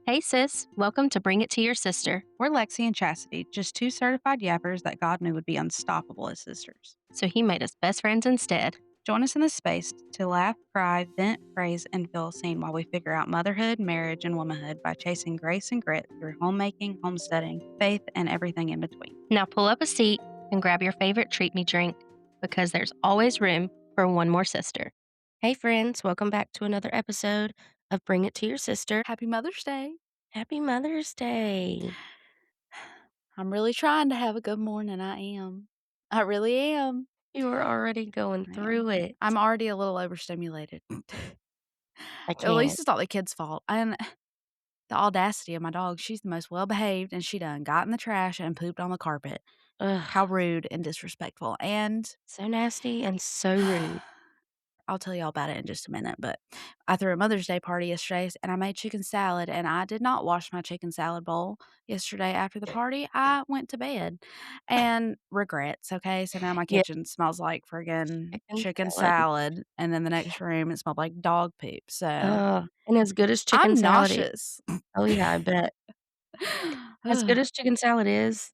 Hey sis, welcome to Bring It to Your Sister. We're Lexi and Chastity, just two certified yappers that God knew would be unstoppable as sisters. So he made us best friends instead. Join us in this space to laugh, cry, vent, praise, and feel seen while we figure out motherhood, marriage, and womanhood by chasing grace and grit through homemaking, homesteading, faith, and everything in between. Now pull up a seat and grab your favorite treat me drink because there's always room for one more sister. Hey friends, welcome back to another episode of Bring It to Your Sister. Happy Mother's Day. Happy Mother's Day. I'm really trying to have a good morning. I am. I really am. You were already going I am. through it. I'm already a little overstimulated. I At least can't. it's not the kid's fault. And the audacity of my dog, she's the most well behaved, and she done got in the trash and pooped on the carpet. How Ugh, rude and disrespectful. And so nasty and so rude. I'll tell you all about it in just a minute, but I threw a Mother's Day party yesterday and I made chicken salad, and I did not wash my chicken salad bowl yesterday after the party. I went to bed and regrets. Okay. So now my Yeah, kitchen smells like friggin' chicken chicken salad. salad. And then the next room, it smelled like dog poop. So And as good as chicken I'm salad is, nauseous. oh yeah, I bet. As good as chicken salad is,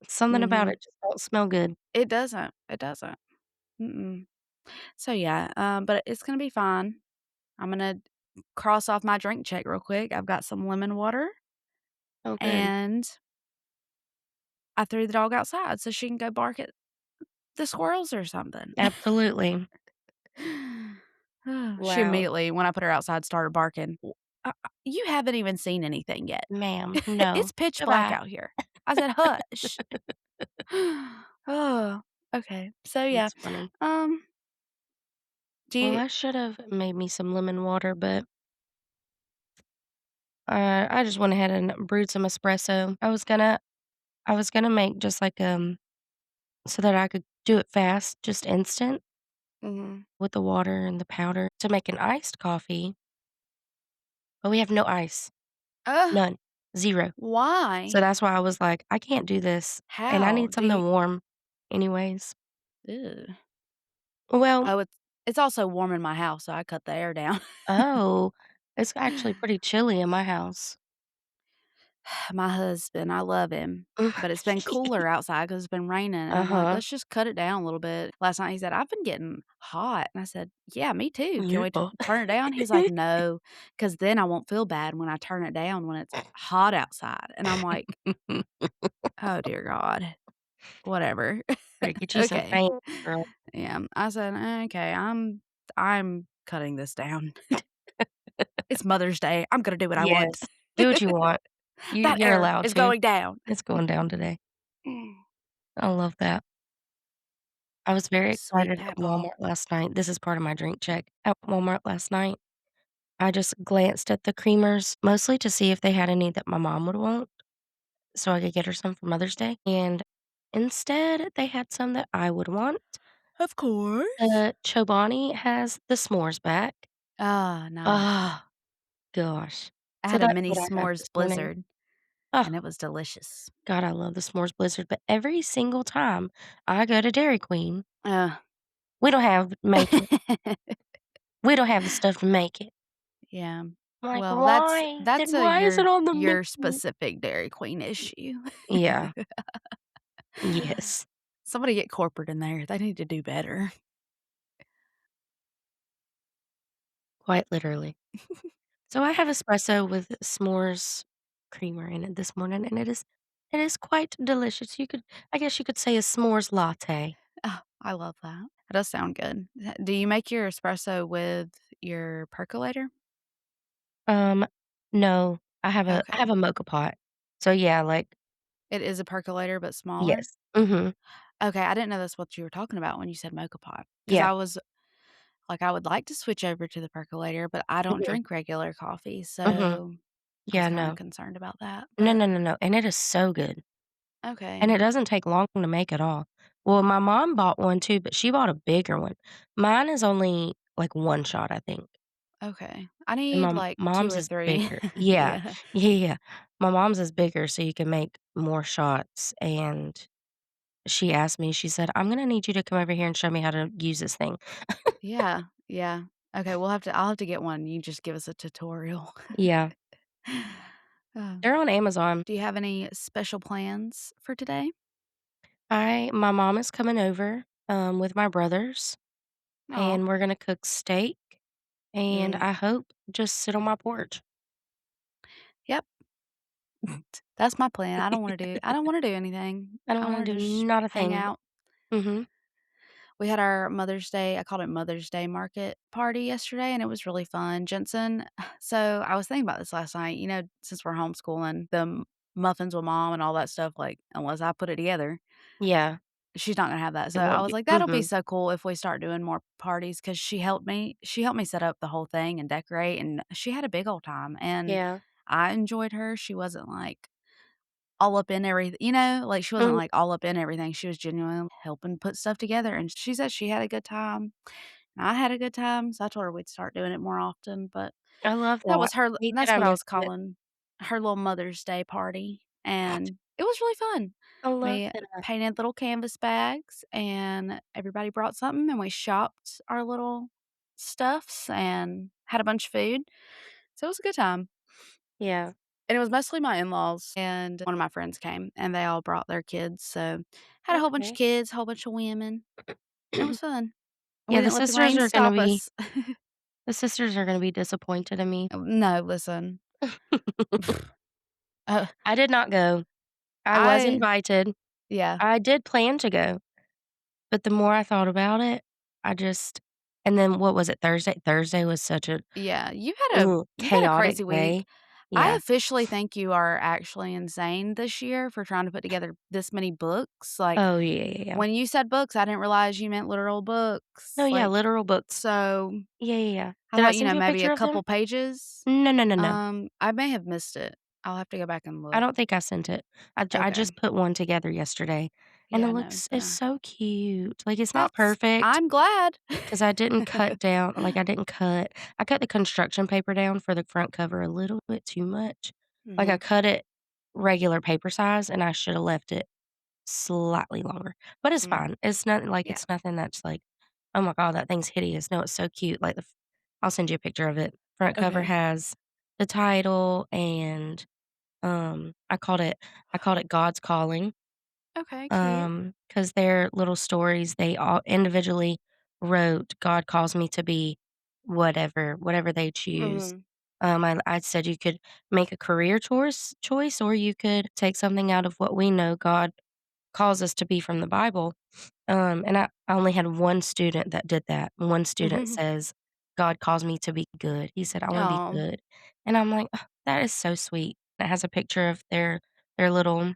something about Mhm. it just don't smell good. It doesn't. It doesn't. Mm-mm. So yeah, but it's gonna be fine. I'm gonna cross off my drink check real quick. I've got some lemon water, Oh, good. and I threw the dog outside so she can go bark at the squirrels or something. Absolutely. She Wow. immediately, when I put her outside, started barking. You haven't even seen anything yet. Ma'am, no. It's pitch black Goodbye. out here." I said, "Hush." Oh, okay. So, yeah, That's funny. um, do Well, you I should have made me some lemon water, but, I just went ahead and brewed some espresso. I was gonna make just like, so that I could do it fast, just instant Mhm. with the water and the powder to make an iced coffee, but we have no ice. Ugh, None. 0. So why? that's why I was like, "I can't do this, and I How? need something warm anyways." Ew. Well, Oh, it's also warm in my house, so I cut the air down. oh, it's actually pretty chilly in my house. My husband, I love him, but it's been cooler outside because 'cause it's been raining, and I'm like, Uh-huh. "Let's just cut it down a little bit." Last night he said, "I've been getting hot," and I said, "Yeah, me too. Can we Yeah. turn it down?" He's like, "No, because then I won't feel bad when I turn it down when it's hot outside." And I'm like, "Oh, dear God. Whatever." Better get you some Okay. fan, girl. Yeah. I said, "Okay, I'm cutting this down. It's Mother's Day. I'm gonna do what I want." Yes. Do what you want. That You're air allowed is to. going down. It's going down today. I love that. I was very Sweet excited at apple. Walmart last night. This is part of my drink check. At Walmart last night, I just glanced at the creamers, mostly to see if they had any that my mom would want, so I could get her some for Mother's Day, and instead, they had some that I would want. Of course. Chobani has the s'mores back. Ah, nice. Ah, gosh. I So had a that's mini what I got s'mores this morning. blizzard, Oh, and it was delicious. God, I love the s'mores blizzard, but every single time I go to Dairy Queen, Uh, we don't have make it. We don't have the stuff to make it. yeah. I'm like, Well, that's "Why? that's Then a why is it on the your menu?" specific Dairy Queen issue. Yeah. Yes. Somebody get corporate in there. They need to do better. Quite literally. So I have espresso with s'mores creamer in it this morning, and it is quite delicious. I guess you could say a s'mores latte. Oh, I love that. That does sound good. Do you make your espresso with your percolator? Um, no, I have Okay. a mocha pot. So, yeah, like It is a percolator, but smaller? yes. Mhm. Okay, I didn't know that's what you were talking about when you said mocha pot. Because Yeah. I was like, I would like to switch over to the percolator, but I don't Mhm. drink regular coffee, Mhm. so I was Yeah, kinda no. concerned about that, No, but no, no, no, and it is so good, and okay, it doesn't take long to make at all. Well, my mom bought one too, but she bought a bigger one. Mine is only, like, 1 shot, I think, okay. I and need, my like, 2 mom's or is 3. bigger. Yeah. Yeah. Yeah, yeah. My mom's is bigger, so you can make more shots, and she asked me, she said, "I'm gonna need you to come over here and show me how to use this thing." Yeah, yeah. Okay, I'll have to get one, you just give us a tutorial. Yeah. Oh. They're on Amazon. Do you have any special plans for today? My mom is coming over, with my brothers, Oh. and we're gonna cook steak, and Mm. I hope just sit on my porch. Yep. That's my plan. I don't wanna do anything. I don't I wanna wanna do just not a hang thing. out. Mhm. We had our Mother's Day I called it Mother's Day market party yesterday, and it was really fun. Jensen so I was thinking about this last night, since we're homeschooling, the muffins with mom and all that stuff, like, unless I put it together, Yeah, she's not gonna have that. it So I won't was be like, "That'll be mhm. so cool if we start doing more parties because she helped me set up the whole thing and decorate, and she had a big old time, and Yeah. I enjoyed her. She wasn't, like, all up in like, she wasn't, Mm, like, all up in everything. She was genuinely helping put stuff together, and she said she had a good time. And I had a good time, so I told her we'd start doing it more often, but I love that that. was her I hate that that's I what I was missed it. calling her little Mother's Day party, and it was really fun. I love We that. painted little canvas bags, and everybody brought something, and we shopped our little stuffs and had a bunch of food, so it was a good time. Yeah. And it was mostly my in-laws and one of my friends came, and they all brought their kids, so had a whole bunch of Okay. kids, whole bunch of women. It was fun. We Yeah, didn't let the rain stop us. the sisters are gonna be disappointed in me. No, listen. Uh, I did not go. I was I invited. yeah, I did plan to go, but the more I thought about it, I just and then what was it, Thursday? Thursday was such a, yeah, you've had a chaotic crazy week. day. I Yeah. officially think you are actually insane this year for trying to put together this many books, like, Oh, yeah, yeah, yeah. when you said books, I didn't realize you meant literal No, books, yeah, like, literal books. so Yeah, yeah, yeah. I Did I thought, send you a maybe a picture of them? couple pages. No, no, no, no. I may have missed it. I'll have to go back and I look. don't think I sent it. I Okay. just put one together yesterday, and Yeah, no, it's so cute. Like, it's not that's perfect I'm glad. 'cause I didn't cut down like, I cut the construction paper down for the front cover a little bit too much. Like, I Mhm, cut it regular paper size, and I shoulda left it slightly longer, but it's mm, fine. It's not like yeah, it's nothing that's like, "Oh my god, that thing's hideous." No, it's so cute. Like, I'll send you a picture of it. Front cover okay. has the title and, I called it God's Calling. Okay, cute. Because their little stories, they all individually wrote, "God calls me to be whatever they choose." Mhm, I said you could make a career choice, or you could take something out of what we know God calls us to be from the Bible. And I only had one student that did that. One student mhm. says, "God calls me to be good." He said, "I wanna be Aw, good." And I'm like, "Ugh, that is so sweet." It has a picture of their little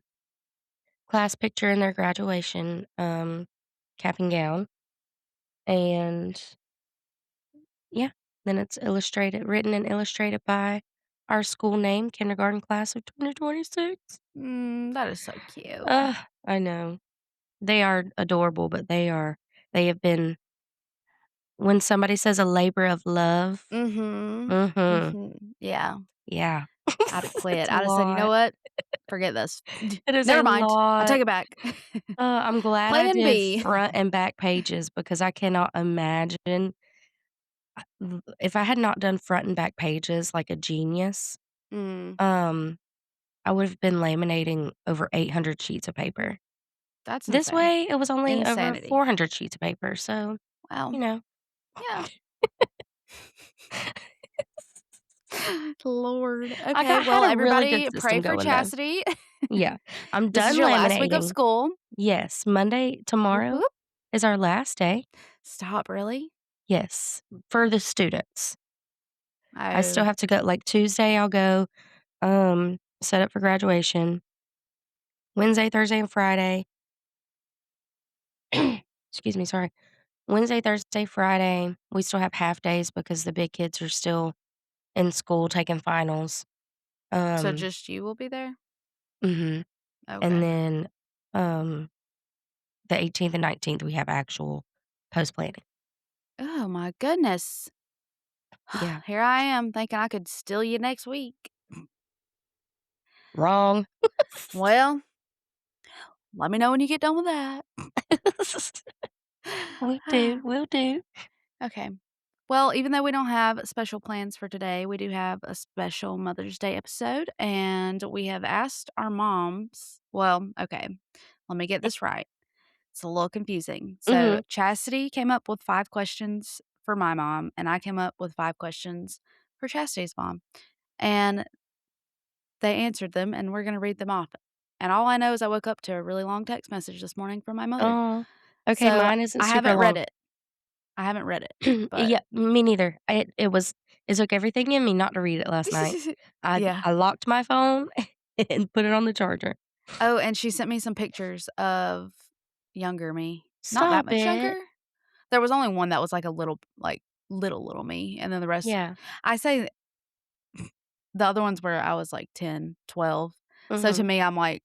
class picture in their graduation, cap and gown, and yeah, then it's written and illustrated by our school name, kindergarten class of 2026. that is so cute. I know. They are adorable, but they have been when somebody says a labor of love, Mhm, mhm, mhm, yeah, yeah. I'd have It's quit. a I'd have said, "You know lot. what? Forget this. It is a Never mind. I lot. take it back." I'm glad I Plan did B. front and back pages because I cannot imagine if I had not done front and back pages like a genius, Mm, um, I would have been laminating over 800 sheets of paper. that's This insane. way, it was only over Insanity. 400 sheets of paper, so, Well, you know. yeah. Lord. I Okay, had well, a really good everybody pray system for going, though. Chastity. Yeah. I'm This is done your last week of laminating. school. Yes, Whoop, tomorrow whoop. is our last day. Stop, really? Yes, for the students. I still Oh, have to go like, Tuesday, I'll go, set up for graduation. Wednesday, Thursday, and Friday excuse me, sorry. Wednesday, Thursday, Friday, we still have half days because the big kids are still in school taking finals. so Um, just you will be there? mhm, and Okay. then, um, the 18th and 19th, we have actual post-planning. Oh my goodness. Yeah. Here I am thinking I could steal you next week. Wrong. Well, let me know when you get done with that. Will do, will do. Okay. Well, even though we don't have special plans for today, we do have a special Mother's Day episode, and we have asked our moms. Well, okay, let me get this right. It's a little confusing. So, Mhm. Chastity came up with 5 questions for my mom, and I came up with 5 questions for Chastity's mom. And they answered them, and we're gonna read them off. And all I know is I woke up to a really long text message this morning from my mother. Oh, okay, So, mine isn't I super haven't read long. it. I haven't read it, but Yeah, me neither. It took everything in me not to read it last night. I yeah. I locked my phone and put it on the charger. Oh, and she sent me some pictures of younger me. Not that Stop much it. younger. There was only one that was like a little little me, and then the rest Yeah. I say the other ones were I was like 10, 12. So to Mhm. me, I'm like,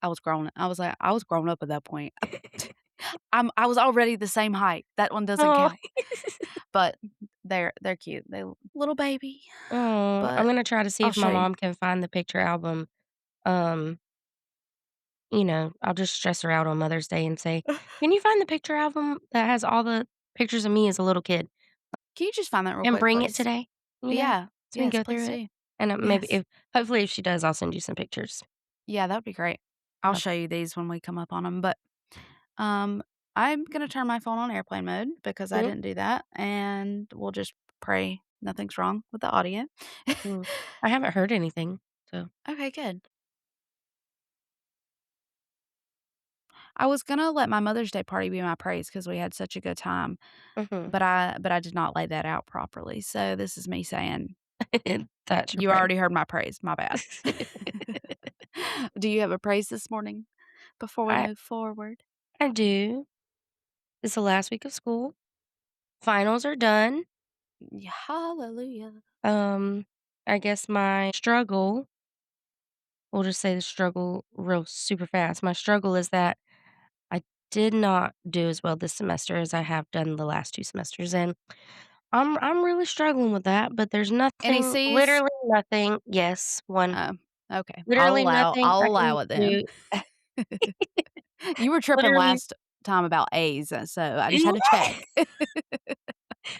I was like, I was grown up at that point. I was already the same height. That one doesn't Oh. count. But they're cute. They little baby, Oh, I'm but gonna try to see I'll if my show you. mom can find the picture album. Um, I'll just stress her out on Mother's Day and say, "Can you find the picture album that has all the pictures of me as a little kid Can you just find that real and quick, bring it please? today?" Yeah. So we can Yes, go please through it. do. And, maybe Yes. if hopefully, if she does, I'll send you some pictures. Yeah, that'd be great. I'll Okay. show you these when we come up on them. But, um, I'm gonna turn my phone on airplane mode because I Mhm. didn't do that, and we'll just pray nothing's wrong with the audio. Mm. I haven't heard anything, so Okay, good. I was gonna let my Mother's Day party be my praise because we had such a good time, mhm. but I did not lay that out properly, so this is me saying, That's your "You praise. already heard my praise, my bad." Do you have a praise this morning before we I move forward? I do. It's the last week of school. Finals are done. Yeah, hallelujah. Um, I guess my struggle, we'll just say the struggle real super fast. My struggle is that I did not do as well this semester as I have done the last 2 semesters, and I'm really struggling with that, but there's Any nothing, C's? literally nothing, yes, 1, Oh, okay. literally nothing I'll I can allow it then. do. You were tripping Literally last time about A's, so I just had to check.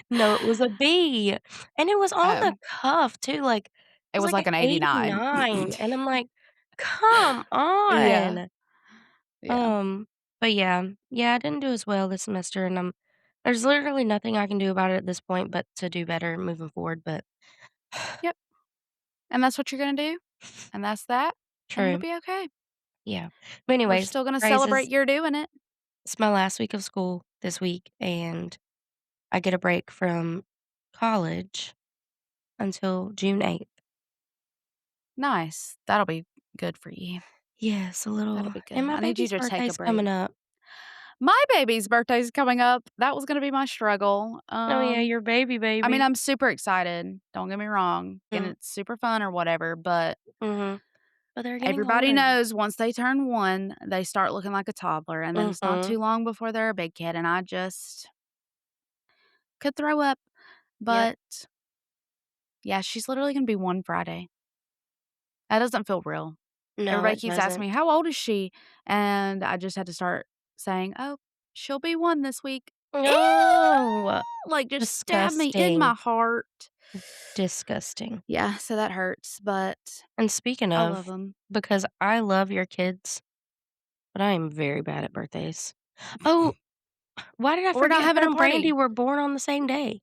no, it was a B, and it was on the Um, cuff too, like, it it was was like like an an 89. 89, and I'm like, "Come Yeah, on." yeah. Um, but yeah, I didn't do as well this semester, and there's literally nothing I can do about it at this point but to do better moving forward, but Yep, and that's what you're gonna do, and that's that, and it'll true, be okay. yeah. But We're anyways, still gonna celebrate praises, you're doing it. it's my last week of school this week, and I get a break from college until June 8th. Nice. That'll be good for you. Yes, a That'll little, be and good. my I need you baby's to take a birthday's coming break. up. My baby's birthday's coming up. That was gonna be my struggle. Oh, yeah, your baby, I mean, baby. I'm super excited, don't get me wrong, and Mm, it's super fun or whatever, but mhm, but they're getting everybody older. knows once they turn 1, they start looking like a toddler, and then it's not Mhm, too long before they're a big kid, and I just could throw up, yep. but yeah, she's literally gonna be 1 Friday. That doesn't feel real. No, Everybody it keeps asking doesn't. me, "How old is she?" And I just had to start saying, "Oh, she'll be 1 this week." Ew! No! Like, just stab me in my Disgusting, heart. disgusting. Yeah, so that hurts, but And speaking I love of, them. because I love your kids, but I am very bad at birthdays. Oh, why did I We're not forget having her a and Brandy party. were born on the same day?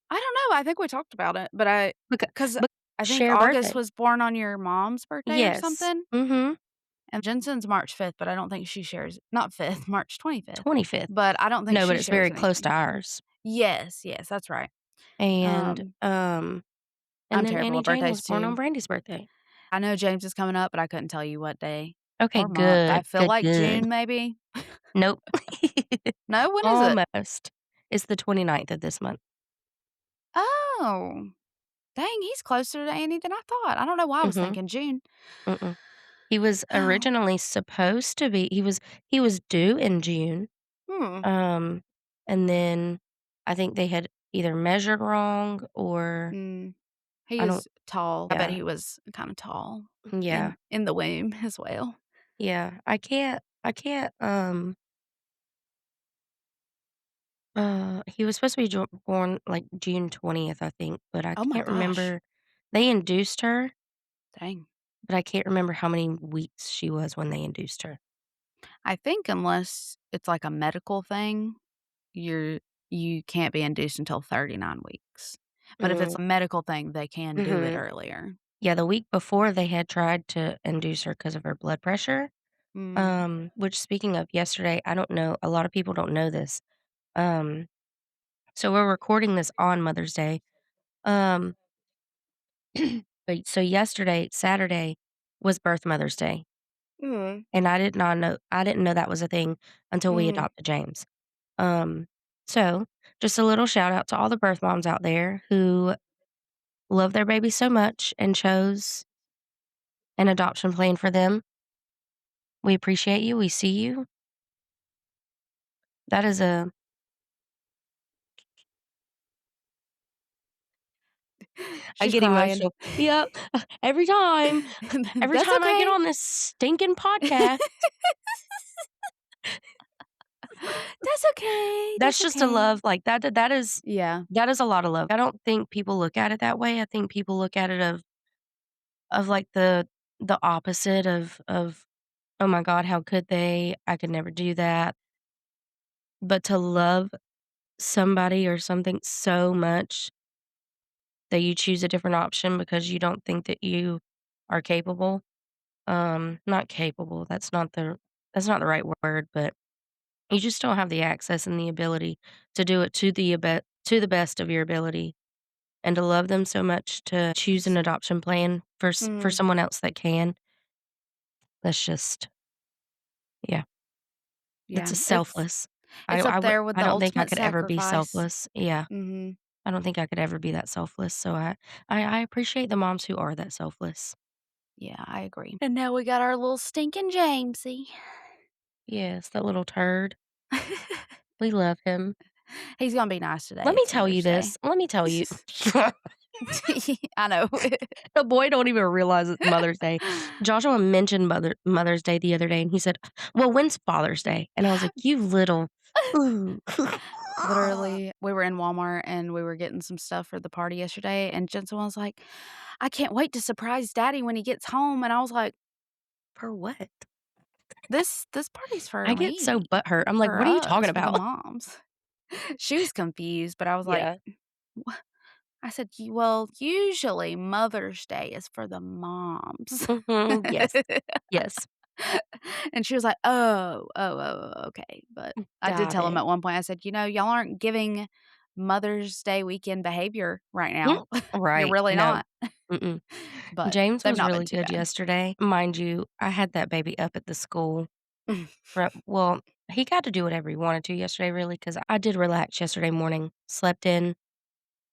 I don't know, I think we talked about it, but I Becau 'cause bec I think share a August birthday. was born on your mom's birthday or Yes. something, Mhm. and Jensen's March 5th, but I don't think she shares not 5th, March 25th, 25th. but I don't think No, but she it's shares very close to anything. ours. Yes, yes, that's right. And, Um, and I'm then terrible Annie at Jane was birthdays born on too. Brandy's birthday. I know James is coming up, but I couldn't tell you what day Okay, or month. I good, feel good, like good. June maybe. Nope. No, when is it? Almost. It's the 29th of this month. Oh, dang, he's closer to Annie than I thought. I don't know why I was Mhm. thinking June. Mm-mm. He was Oh, originally supposed to be he was due in June, hmm. um, and then I think they had either measured wrong or Mm. He I don't is tall. I bet yeah, he was kinda tall yeah, in the womb as well. yeah. I can't, He was supposed to be born, like, June 20th, I think, but I Oh my can't gosh. remember. They induced her, Dang. but I can't remember how many weeks she was when they induced her. I think unless it's like a medical thing, you're you can't be induced until 39 weeks. But if it's Mm, a medical thing, they can do it mhm. earlier. Yeah, the week before, they had tried to induce her because of her blood pressure, Mm. which speaking of yesterday, I don't know, a lot of people don't know this. Um, so we're recording this on Mother's Day. Um, but so yesterday, Saturday, was Birth Mother's Day, Mhm. and I didn't know that was a thing until we Mhm. adopted James. Um, so just a little shout out to all the birth moms out there who love their baby so much and chose an adoption plan for them. We appreciate you. We see you. That is a I She's get crying. emotional. Yep. Every time. Every That's time I get okay. on this stinking podcast, That's okay, that's that's just a okay. love, like, Yeah. that is a lot of love. I don't think people look at it that way. I think people look at it of, like, the opposite of, "Oh my god, how could they? I could never do that." But to love somebody or something so much that you choose a different option because you don't think that you are capable, not capable, that's not the right word, but you just don't have the access and the ability to do it to the best of your ability, and to love them so much to choose an adoption plan for Mhm. someone else that can, that's just yeah, it's Yeah, a selfless. it's up there with I the don't think I ultimate could ever be sacrifice. selfless. Yeah, Mhm. I don't think I could ever be that selfless, so I appreciate the moms who are that selfless. Yeah, I agree. And now we got our little stinking Jamesy. Yes, that little turd. We love him. He's gonna be nice today, Let me it's tell you Mother's Day. this. Let me tell you. I know. The boy don't even realize it's Mother's Day. Joshua mentioned Mother's Day the other day, and he said, "Well, when's Father's Day?" And I was like, "You little." Ooh. Literally, we were in Walmart and we were getting some stuff for the party yesterday, and Jensen was like, "I can't wait to surprise daddy when he gets home," and I was like, For what? "This party's for I get so me, butthurt. I'm like, for "What are you talking us, for the about?" moms." She was confused, but I was like, Yeah. "Wha" I said, Well, usually Mother's Day is for the moms." Mhm. Yes. Yes. And she was like, "Oh, okay." But I did Got tell him it. at one point, I said, Y'all aren't giving Mother's Day weekend behavior right Mm. now. You're Right. really No. not." Mm-mm. But James they've was not been really too good bad. yesterday. Mind you, I had that baby up at the school. Well, he got to do whatever he wanted to yesterday, really, because I did relax yesterday morning, slept in,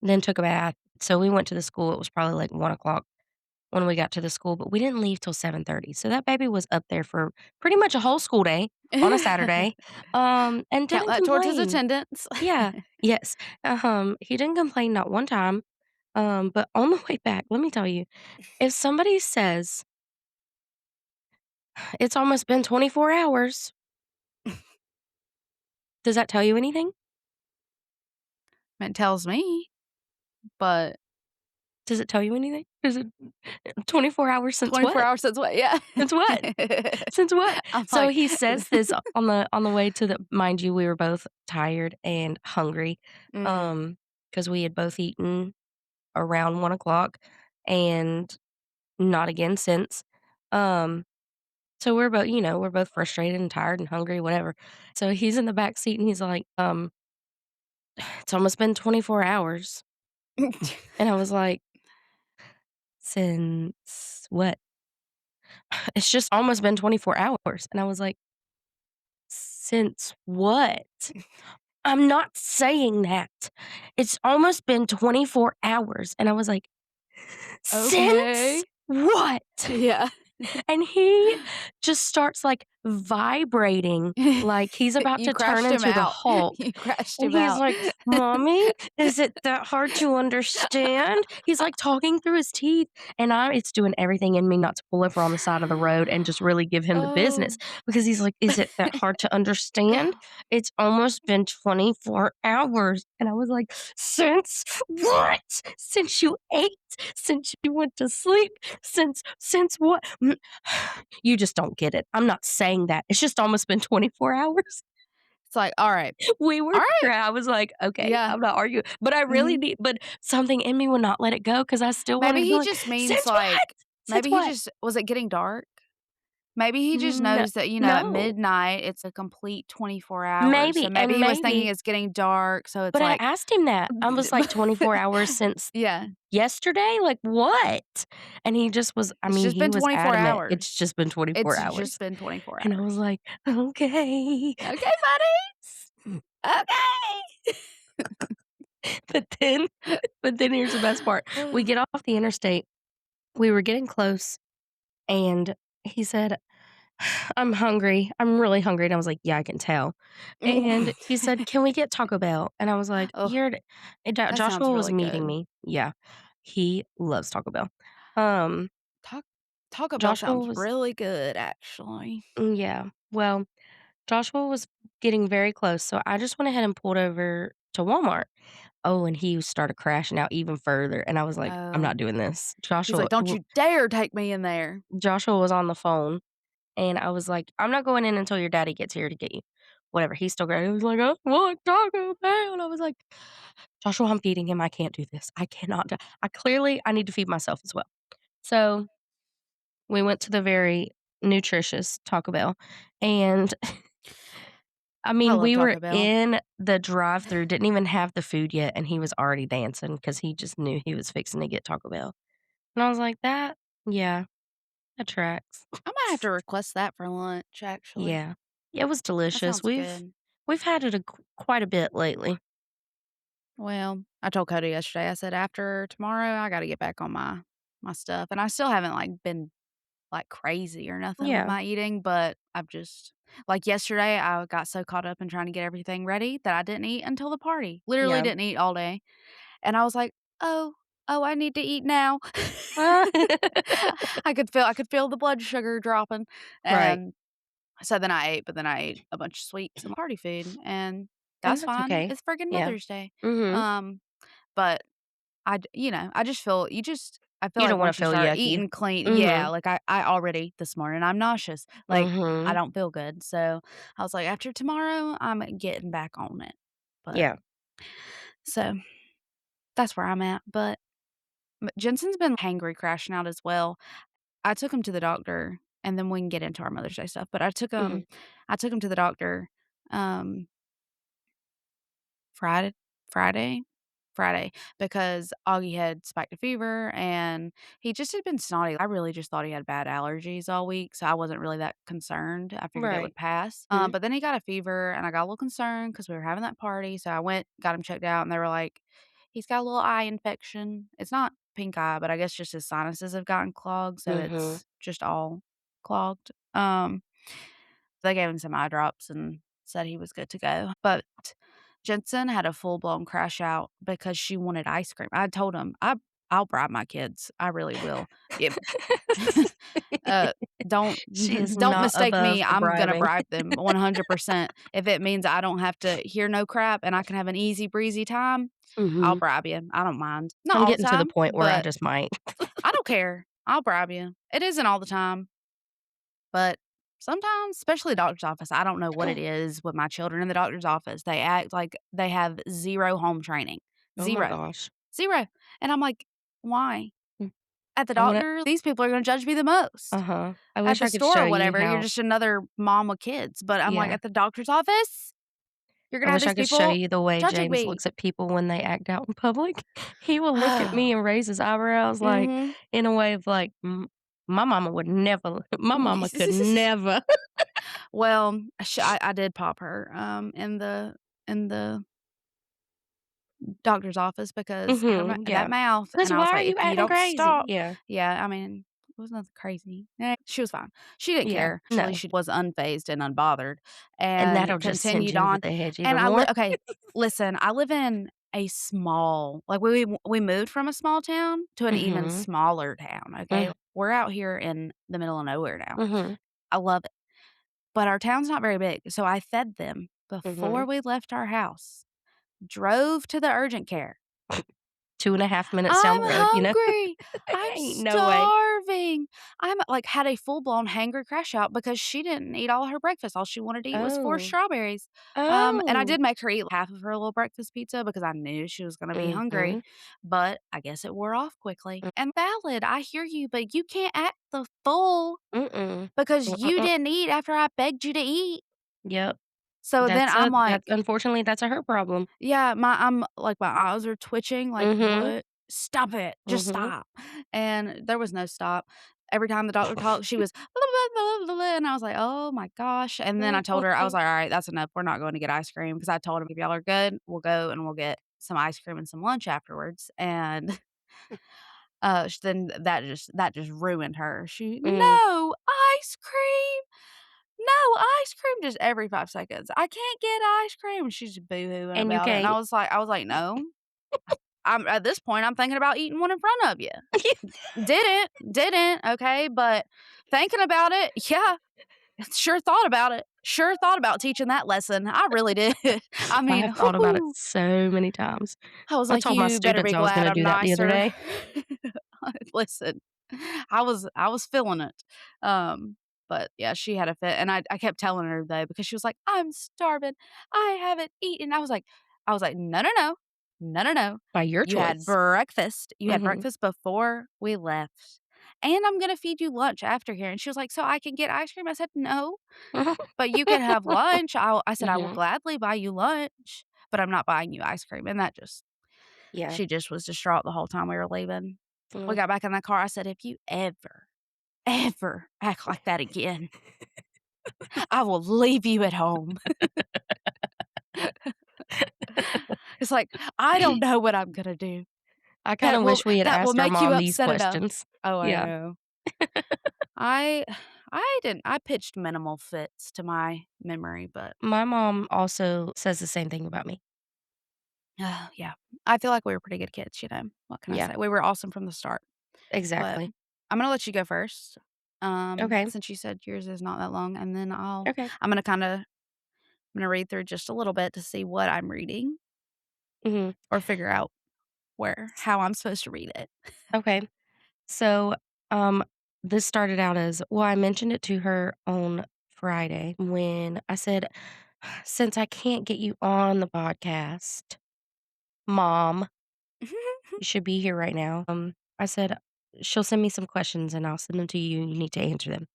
then took a bath. So we went to the school. It was probably like 1 o'clock when we got to the school, but we didn't leave till 7:30. So that baby was up there for pretty much a whole school day on a Saturday, and Count didn't that towards his complain. attendance. Yeah, yes, he didn't complain not one time. But on the way back, let me tell you, if somebody says it's almost been 24 hours, does that tell you anything? It tells me, but Does it tell you anything? Is it 24 hours since 24 what? hours since what? Yeah. Since what? Since what? I'm So like, he says this on the way to the mind you, we were both tired and hungry, mhm. because we had both eaten around 1 o'clock and not again since. Um, so we're both frustrated and tired and hungry, whatever. So he's in the back seat and he's like, "It's almost been 24 hours." And I was like, "Since what?" "It's just almost been 24 hours." And I was like, "Since what?" "I'm not saying that. It's almost been 24 hours." And I was like, "Since Okay. what?" Yeah. And he just starts, like, vibrating like he's about You to turn crashed him into the out. Hulk. You crashed And him he's out. like, "Mommy, is it that hard to understand?" He's, like, talking through his teeth, and it's doing everything in me not to pull over on the side of the road and just really give him the business Oh. because he's like, "Is it that hard to understand? It's almost been 24 hours." And I was like, "Since what? Since you ate? Since you went to sleep? Since what?" You just don't get it. I'm not saying that. It's just almost been 24 hours. It's like, "Alright. We were Alright." I was like, "Okay, Yeah. I'm not arguing." But I really Mhm. need but something in me would not let it go because I still wanted Maybe to be he like, just means, "Since what? like Since what?" was it getting dark? Maybe he just No knows that, at no. midnight, it's a complete 24 hours, so Maybe, maybe and he was thinking maybe it's getting dark, so it's but I like asked him that. I was like, "24 hours since Yeah. yesterday? Like, what?" And he just was I It's mean, just he been was 24 adamant, "It's hours. just been 24 It's just hours." been 24 And I was hours. like, "Okay." "Okay, buddy. Okay." But then but then here's the best part. We get off the interstate. We were getting close, and he said, "I'm hungry. I'm really hungry." And I was like, "Yeah, I can tell." And he said, "Can we get Taco Bell?" And I was like, Oh, "You're" that sounds Joshua was really meeting good. me. Yeah. He loves Taco Bell. Um, Ta Taco Bell Joshua sounds was really good, actually. yeah. Well, Joshua was getting very close, so I just went ahead and pulled over to Walmart. Oh, and he started crashing out even further, and I was like, "I'm Oh. not doing this." He's like, "Don't you dare take me in there." Joshua was on the phone. And I was like, "I'm not going in until your daddy gets here to get you." Whatever, he's still great. He was like, "I want Taco Bell." And I was like, "Joshua, I'm feeding him. I can't do this. I cannot do I need to feed myself as well." So, we went to the very nutritious Taco Bell, and I I mean, love we were Taco Bell. in the drive-through, didn't even have the food yet, and he was already dancing because he just knew he was fixing to get Taco Bell. And I was like, "That yeah, that tracks." I might have to request that for lunch, actually. Yeah. It was That delicious. sounds good. We've had it quite a bit lately. Well, I told Cody yesterday, I said, "After tomorrow, I gotta get back on my stuff," and I still haven't, been, crazy or nothing with Yeah. my eating, but I've just yesterday, I got so caught up in trying to get everything ready that I didn't eat until the party. Literally Yeah. didn't eat all day, and I was like, "Oh, oh, I need to eat now." I could feel the blood sugar dropping, Right. and so then I ate, but then I ate a bunch of sweets and party food, and And that's that's fine. okay. It's friggin' Yeah. Mother's Day. Mhm. Um, but I just feel I feel You like don't wanna once you feel start yucky. eating clean yeah, Mhm. I already this morning, I'm nauseous. I Mhm. don't feel good. So I was like, after tomorrow, I'm getting back on it. But Yeah. so that's where I'm at. But Jensen's been hangry crashing out as well. I took him to the doctor, and then we can get into our Mother's Day stuff. But Mhm. I took him to the doctor um Friday Friday? Friday, because Augie had spiked a fever and he just had been snotty. I really just thought he had bad allergies all week, so I wasn't really that concerned. I figured it Right. would pass. Mhm. But then he got a fever and I got a little concerned because we were having that party. So I went, got him checked out, and they were like, he's got a little eye infection. It's not pink eye, but I guess just his sinuses have gotten clogged, so Mhm. it's just all clogged. They gave him some eye drops and said he was good to go. But Jensen had a full-blown crash out because she wanted ice cream. I told him, I'll bribe my kids. I really will." Yeah, uh, don't She is don't not mistake above me, the I'm gonna bribing. bribe them 100%. If it means I don't have to hear no crap and I can have an easy breezy time, I'll Mhm. bribe you. I don't mind. Not I'm all the getting to the time, point where I but just might. I don't care. I'll bribe you. It isn't all the time. But sometimes, especially doctor's office, I don't know what it is with my children in the doctor's office. They act like they have 0 home training. Oh my 0. gosh. 0. And I'm like, "Why? Mm. At the I wanna doctor, these people are gonna judge me the most. uh-huh. I At wish the I could store show or you whatever, you're how just another mom with kids." But I'm like, yeah. "At the doctor's office, you're I gonna have wish I these could show people you the way judging James me." looks at people when they act out in public. He will look at me and raise his eyebrows, like, Mhm. in a way of like, my mama would never my mama could never." Well, I did pop her, in the doctor's office because her Mhm, that yeah. mouth, Because and I why was are like, you "If you acting don't crazy? stop." Yeah. Yeah, I mean, It was nothing crazy. She was fine. She didn't Yeah, care. Actually, no, she was unfazed and unbothered and and that'll just send continued you over on. the hedge And even more. okay, listen, I live in a small like, we moved from a small town to an even Mhm, smaller town, okay? mm, We're out here in the middle of nowhere now. mhm, I love it, but our town's not very big, so I fed them before mhm. we left our house, drove to the urgent care. 2.5 minutes down "I'm the road, you know? hungry. I'm Ain't no way. starving." I'm like, had a full-blown hangry crash out because she didn't eat all her breakfast. All she wanted to eat was 4 Oh. strawberries. And I Oh. did make her eat half of her little breakfast pizza because I knew she was gonna be hungry, Mhm, but I guess it wore off quickly. mm, And valid, I hear you, but you can't act the fool mm-mm, because you mm-mm-mm. didn't eat after I begged you to eat. Yep, So then I'm that's like, unfortunately, that's a her problem. yeah, my eyes are twitching, like, Mhm, "What? Stop it. Just mhm. stop." And there was no stop. Every time the doctor talked, she was and I was like, "Oh my gosh." And then I Oh, told poor her, I was thing. like, "Alright, that's enough. We're not going to get ice cream," because I told him, "If y'all are good, we'll go and we'll get some ice cream and some lunch afterwards." And, then that just ruined her. Mm, "No ice cream! No ice cream!" Just every 5 seconds. "I can't get ice cream." She's boohooing and you about it, and I can't. was like I was like, "No." I'm at this point, I'm thinking about eating one in front of you. Didn't, okay, but thinking about it, yeah, sure thought about it. Sure thought about teaching that lesson. I really did. I I mean, have thought about it whoo, so many times. I was I like, told my "You better students be I was glad gonna I'm do that the other nicer." day. Listen, I was feeling it. Um, but yeah, she had a fit, and I kept telling her though because she was like, "I'm starving. I haven't eaten." I was like, "No, no, no. No, no, no. By your You had choice. breakfast. You had Mhm. breakfast before we left, and I'm gonna feed you lunch after here." And she was like, "So I can get ice cream?" I said, "No, but you can have lunch." I said, "I will Mhm. gladly buy you lunch, but I'm not buying you ice cream." And that just Yeah. she just was distraught the whole time we were leaving. We Mm. got back in the car, I said, "If you ever act like that again, I will leave you at home." It's like, I don't know what I'm gonna do I kinda that will wish we had that will asked our make you mom these upset enough. questions. Oh, I Yeah. know. I I pitched minimal fits to my memory, but My mom also says the same thing about me. yeah. I feel like we were pretty good kids, what can I Yeah, say? We were awesome from the start, but exactly. I'm gonna let you go first, Okay, since you said yours is not that long, and then okay. I'm gonna kinda I'm gonna read through just a little bit to see what I'm reading Mhm. or figure out where how I'm supposed to read it. Okay. So, um, this started out as well, I mentioned it to her on Friday when I said, "Since I can't get you on the podcast, mom, you should be here right now." I said, "She'll send me some questions and I'll send them to you and you need to answer them."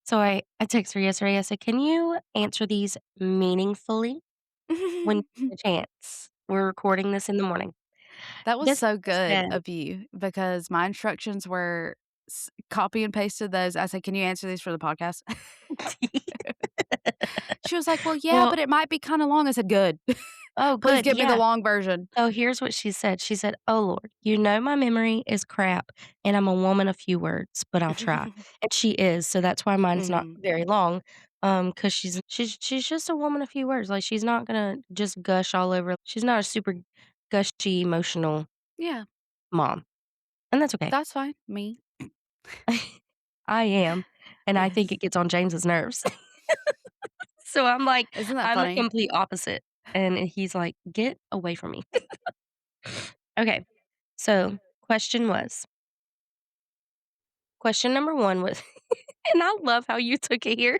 So I texted her yesterday. I said, "Can you answer these meaningfully when you get a chance? We're recording this in the morning." That was Guess so what she good said? of you because my instructions were copy and pasted those. I said, "Can you answer these for the podcast?" She was like, "Well, yeah, Well, but it might be kind of long." I said, "Good. oh, Please good, give me the yeah. long version." So here's what she said. She said, "Oh, Lord, you know my memory is crap, and I'm a woman of few words, but I'll try." And she is, so that's why mine's not Mhm. very long, because she's just a woman of few words, like, she's not gonna just gush all over she's not a super gushy, emotional Yeah, mom, and that's okay. that's fine. Me. I am, and I think Yes. it gets on James's nerves. So I'm like Isn't that I'm the funny? complete opposite, and he's like, "Get away from me." Okay, so question number 1 was and I love how you took it here.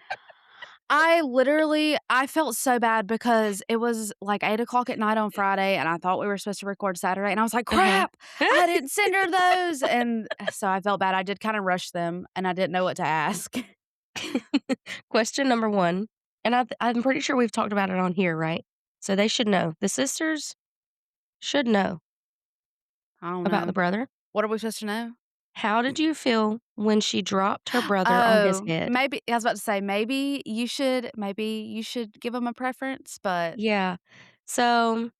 I felt so bad because it was like 8 o'clock at night on Friday, and I thought we were supposed to record Saturday, and I was like, Uh-huh. "Crap, I didn't send her those," and so I felt bad. I did kinda rush them, and I didn't know what to ask. Question number 1, and I'm pretty sure we've talked about it on here, right? So they should know. The sisters should know I don't about the know. brother. What are we supposed to know? How did you feel when she dropped her brother on his Oh, head? maybe I was about to say, maybe you should give them a preference, but Yeah. So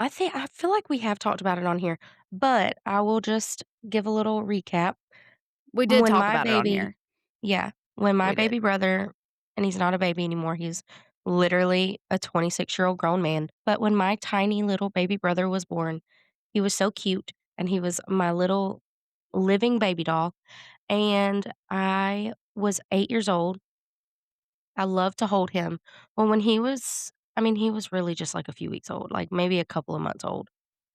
I feel like we have talked about it on here, but I will just give a little recap. We did When talk my about it on baby here. Yeah, when my We did. baby brother and he's not a baby anymore, he's literally a 26-year-old grown man, but when my tiny little baby brother was born, he was so cute, and he was my little living baby doll, and I was 8 years old. I loved to hold him. Well, when he was I mean, he was really just, like, a few weeks old, like, maybe a couple of months old,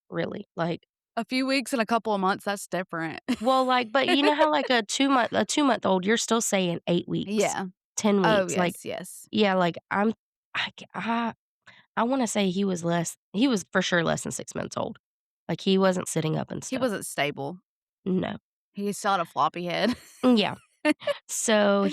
really, like A few weeks and a couple of months, that's different. well, like but you know how, like, a two-month-old, you're still saying 8 weeks, Yeah. 10 Oh, weeks, like yes, yes. yeah, like, I c I wanna say he was for sure less than 6 months old. Like, he wasn't sitting up and He stuff. wasn't stable. No. He still had a floppy head. Yeah. So,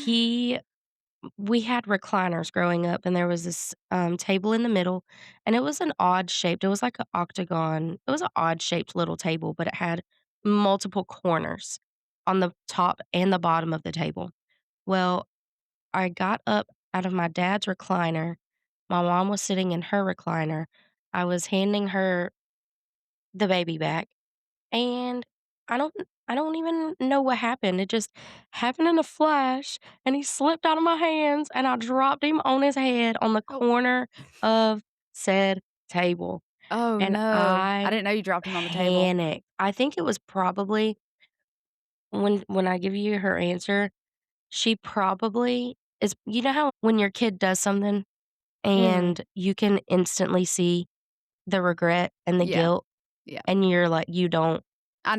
we had recliners growing up, and there was this, table in the middle, and it was an odd shaped it was like an octagon it was an odd shaped little table, but it had multiple corners on the top and the bottom of the table. Well, I got up out of my dad's recliner, my mom was sitting in her recliner, I was handing her the baby back, and I don't I don't even know what happened, it just happened in a flash, and he slipped out of my hands, and I dropped him on his head on the Oh. corner of said table, Oh, and no. I I didn't know you dropped him on the table. panicked. I think it was probably when I give you her answer, she probably is you know how when your kid does something Mhm. and you can instantly see the regret and the Yeah. guilt, Yeah. and you're like, you don't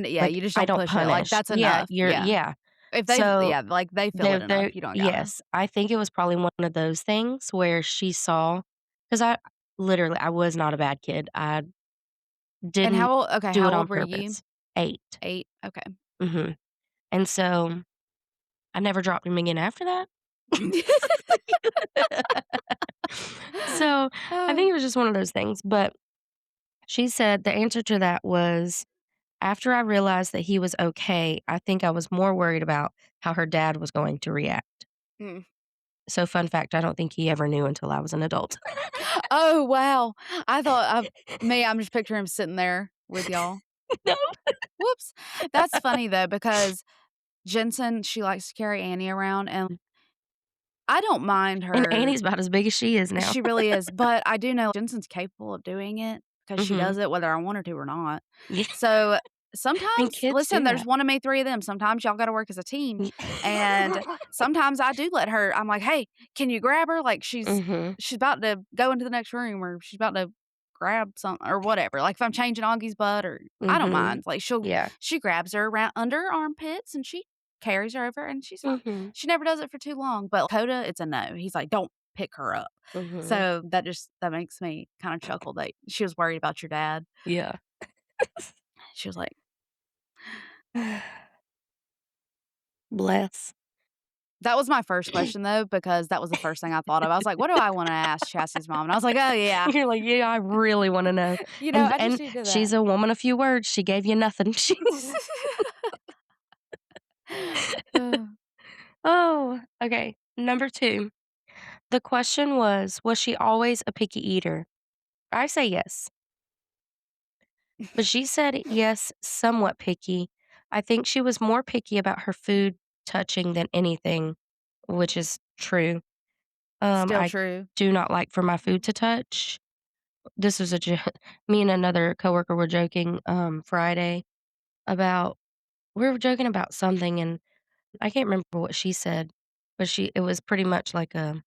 Yeah, like, you just I don't don't push it, like, punish. that's Yeah, enough, you're yeah. yeah. If they So, yeah, like, they feel it enough, they you don't gotta. yes, I think it was probably one of those things where she saw, because I was not a bad kid. I And didn't do how it on old were you? purpose. 8. 8? Okay. Mhm. And so, I never dropped him again after that. So, I Oh. think it was just one of those things, but she said the answer to that was, "After I realized that he was okay, I think I was more worried about how her dad was going to react." Mm. So, fun fact, I don't think he ever knew until I was an adult. Oh, wow. I thought I'm just picturing him sitting there with y'all. No. Whoops. That's funny, though, because Jensen, she likes to carry Annie around, and I don't mind And her. Annie's about as big as she is now. She really is, but I do know Jensen's capable of doing it because she Mhm. does it whether I want her to or not. Yeah, So, and sometimes kids listen, do there's that. one of me, 3 of them. Sometimes y'all gotta work as a team, Ye and sometimes I do let her. I'm like, "Hey, can you grab her?" Like, Mhm, she's about to go into the next room or she's about to grab something or whatever. Like, if I'm changing Augie's butt or I don't mhm. mind. Like, Yeah. she grabs her around under her armpits and she carries her over and she's fine. Mhm, She never does it for too long, but Coda, it's a no. He's like, "Don't pick her up." mhm. So, that makes me kinda chuckle that she was worried about your dad. Yeah. She was like, Bless. that was my first question, though, because that was the first thing I thought of. I was like, "What do I wanna ask Chassie's mom?" And I was like, "Oh, yeah. You're like, "Yeah, I really wanna know." I just And need to do she's that." a woman of few words, she gave you nothing. She Oh, okay. Number 2. The question was she always a picky eater? I say yes, but she said yes, somewhat picky. I think she was more picky about her food touching than anything, which is true. Still I true. do not like for my food to touch. This was a jo Me and another coworker were joking, Friday about we were joking about something, and I can't remember what she said, but it was pretty much like a,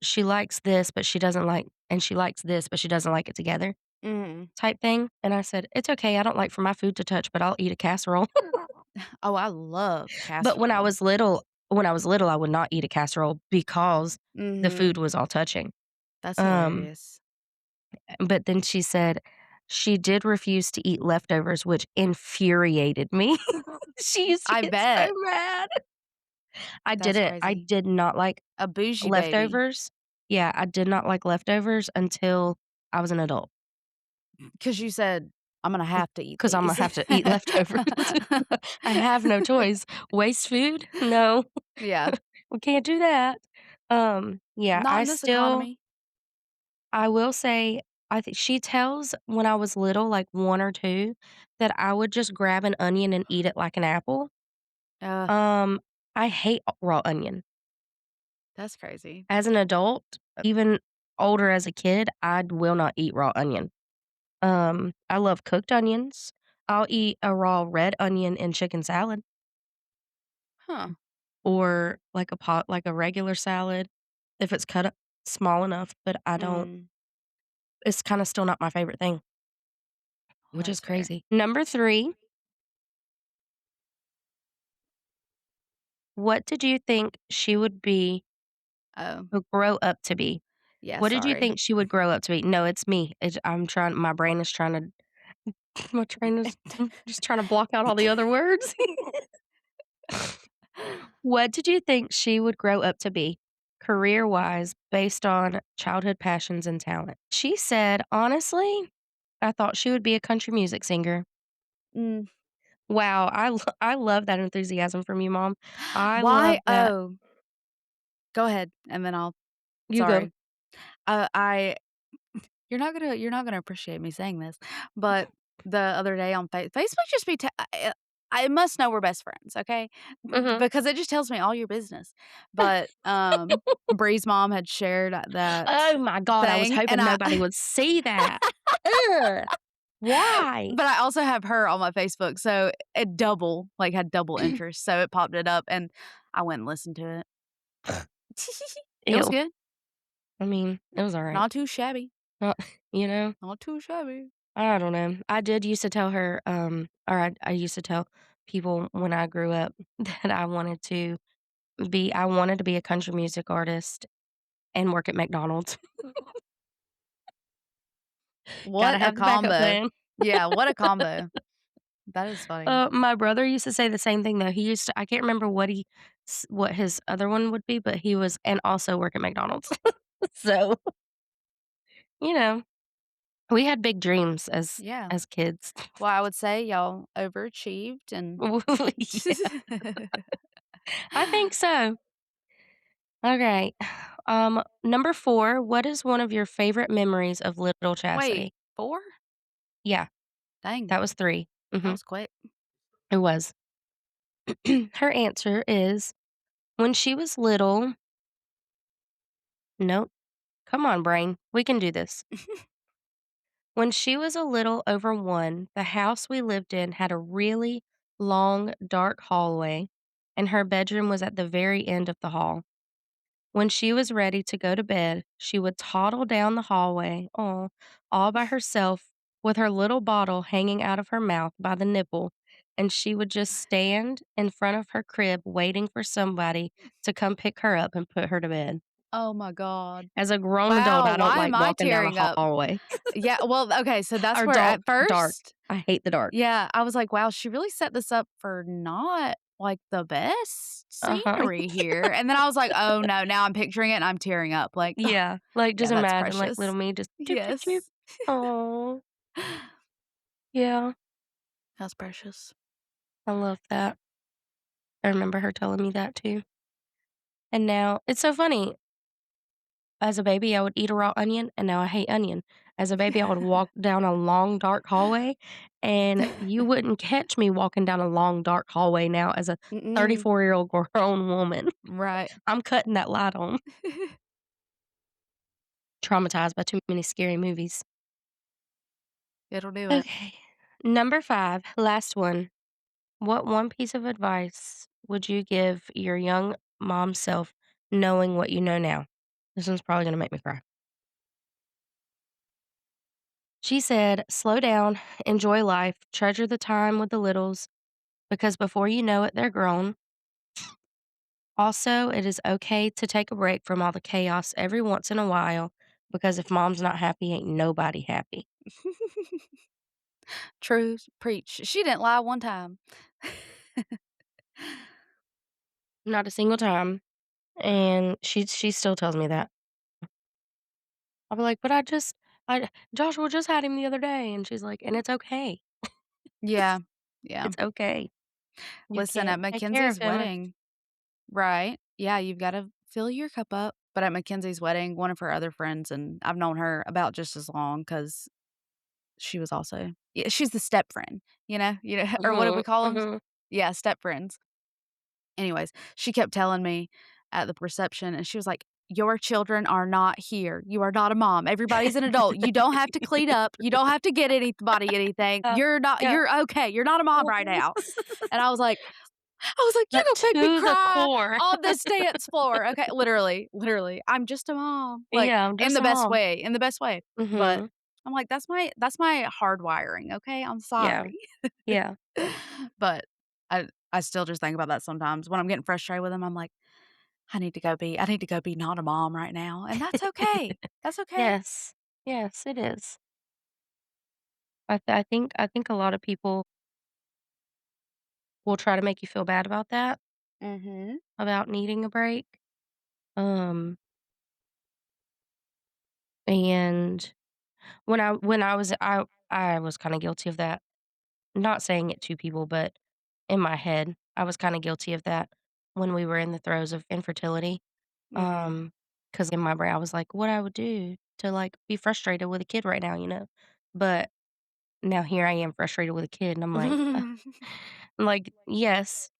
"She likes this, but she doesn't like and she likes this, but she doesn't like it together," Mhm. type thing, and I said, "It's okay, I don't like for my food to touch, but I'll eat a casserole." Oh, I love But casserole. when I was little, I would not eat a casserole because the Mhm. food was all touching. That's Um, hilarious. but then she said she did refuse to eat leftovers, which infuriated me. She used to I get so bet. mad. That's I crazy. did not like A bougie baby. leftovers. Yeah, I did not like leftovers until I was an adult, Because you said, "I'm gonna have to eat because 'cause Imma these." have to eat leftovers. I have no choice. Waste food? No. Yeah. We can't do that. Yeah, Not in this economy. I will say, I think she tells when I was little, like 1 or 2, that I would just grab an onion and eat it like an apple. Ugh, Um, I hate raw onion. that's crazy. As an adult, even older as a kid, I will not eat raw onion. I love cooked onions. I'll eat a raw red onion in chicken salad Huh. or like a regular salad if it's cut up small enough, but I don't Mm, it's kinda still not my favorite thing, well, which is that's fair. crazy. Number 3, what did you think she would be Oh, or grow up to be? yeah, What did you sorry. think she would grow up to be? No, it's me. I'm trying my brain is trying to my brain is just trying to block out all the other words. What did you think she would grow up to be, career-wise, based on childhood passions and talent? She said, "Honestly, I thought she would be a country music singer." Mm, Wow, I love that enthusiasm from you, mom. I why? love that. Oh, go ahead, and then I'll You go. sorry. I you're not gonna appreciate me saying this, but the other day on Facebook just be I must know we're best friends, okay? Mhm. Because it just tells me all your business. But, Bree's mom had shared that Oh my god, I was thing, and hoping nobody would see that. Ugh, why? but I also have her on my Facebook, so it had double interest, so it popped it up, and I went and listened to it. It was Ew. good. I mean, it was alright. Not too shabby. Uh, you know? Not too shabby. I don't know. I did used to tell her, or I used to tell people when I grew up that I wanted to be a country music artist and work at McDonald's. Gotta What a have the backup combo. plan. Yeah, what a combo. That is funny. My brother used to say the same thing though. He used to I can't remember what his other one would be, but he was and also work at McDonald's. So, you know, we had big dreams Yeah. as kids. Well, I would say y'all overachieved and Yeah, I think so. Okay. Number 4, what is one of your favorite memories of little Wait, Chastity? 4? Yeah, Dang, that was 3. that Mhm, was quick. it was. Her answer is when she was little nope, come on, brain, we can do this. When she was a little over 1, the house we lived in had a really long, dark hallway, and her bedroom was at the very end of the hall. When she was ready to go to bed, she would toddle down the hallway, all by herself, with her little bottle hanging out of her mouth by the nipple, and she would just stand in front of her crib waiting for somebody to come pick her up and put her to bed. Oh my god. As a grown adult, Wow, I don't why like am I walking down a tearing up? hallway Yeah, well, okay, so that's or where at dark. first I hate the dark. yeah, I was like, "Wow, she really set this up for not, like, the best Uh-huh. scenery here," and then I was like, "Oh, no," now I'm picturing it and I'm tearing up, like, Yeah, like, yeah, just that's imagine, like, precious. little me just "Chip, chip, chip." Yes. Oh, yeah, That's precious. I love that. I remember her telling me that too. And now it's so funny. As a baby, I would eat a raw onion, and now I hate onion. As a baby, I would walk down a long, dark hallway, and you wouldn't catch me walking down a long, dark hallway now as a Mm-mm. 34-year-old grown woman. Right. I'm cutting that light on. Traumatized by too many scary movies. It'll do it. Okay. Number 5, last one. What one piece of advice would you give your young mom self knowing what you know now? This one's probably gonna make me cry. She said, "Slow down, enjoy life, treasure the time with the littles, because before you know it, they're grown. Also, it is okay to take a break from all the chaos every once in a while, because if mom's not happy, ain't nobody happy. True. Preach. She didn't lie one time. Not a single time." And she still tells me that. I'll be like, "But I Joshua just had him the other day," and she's like, "And it's okay. Yeah. Yeah. It's okay. You Listen, can't at take care Mackenzie's of him." wedding right. Yeah, you've gotta fill your cup up. But at Mackenzie's wedding, one of her other friends and I've known her about just as long because she was also yeah, she's the step friend, or what do we Mhm, call them? mhm. Yeah, step friends. Anyways, she kept telling me at the reception, and she was like, "Your children are not here. You are not a mom. Everybody's an adult. You don't have to clean up. You don't have to get anybody anything. Yeah, yeah. You're okay. You're not a mom right Mhm. now." And I was like, "You're But gonna make me to the cry core. on this dance floor." Okay, literally, literally. I'm just a mom, like, Yeah, I'm in just the a best mom. way, in the best way. But Mhm. I'm like, that's my hardwiring, okay? I'm Yeah, sorry. yeah. But I still just think about that sometimes. When I'm getting frustrated with him, I'm like, I need to go be not a mom right now, and that's okay. That's okay. Yes. Yes, it is. I think a lot of people will try to make you feel bad about that, Mhm. about needing a break. Um, and when I was kinda guilty of that. Not saying it to people, but in my head, I was kinda guilty of that when we were in the throes of infertility. Mm. Because in my brain, I was like, "What I would do to, like, be frustrated with a kid right now," you know? But now here I am frustrated with a kid, and I'm like yes,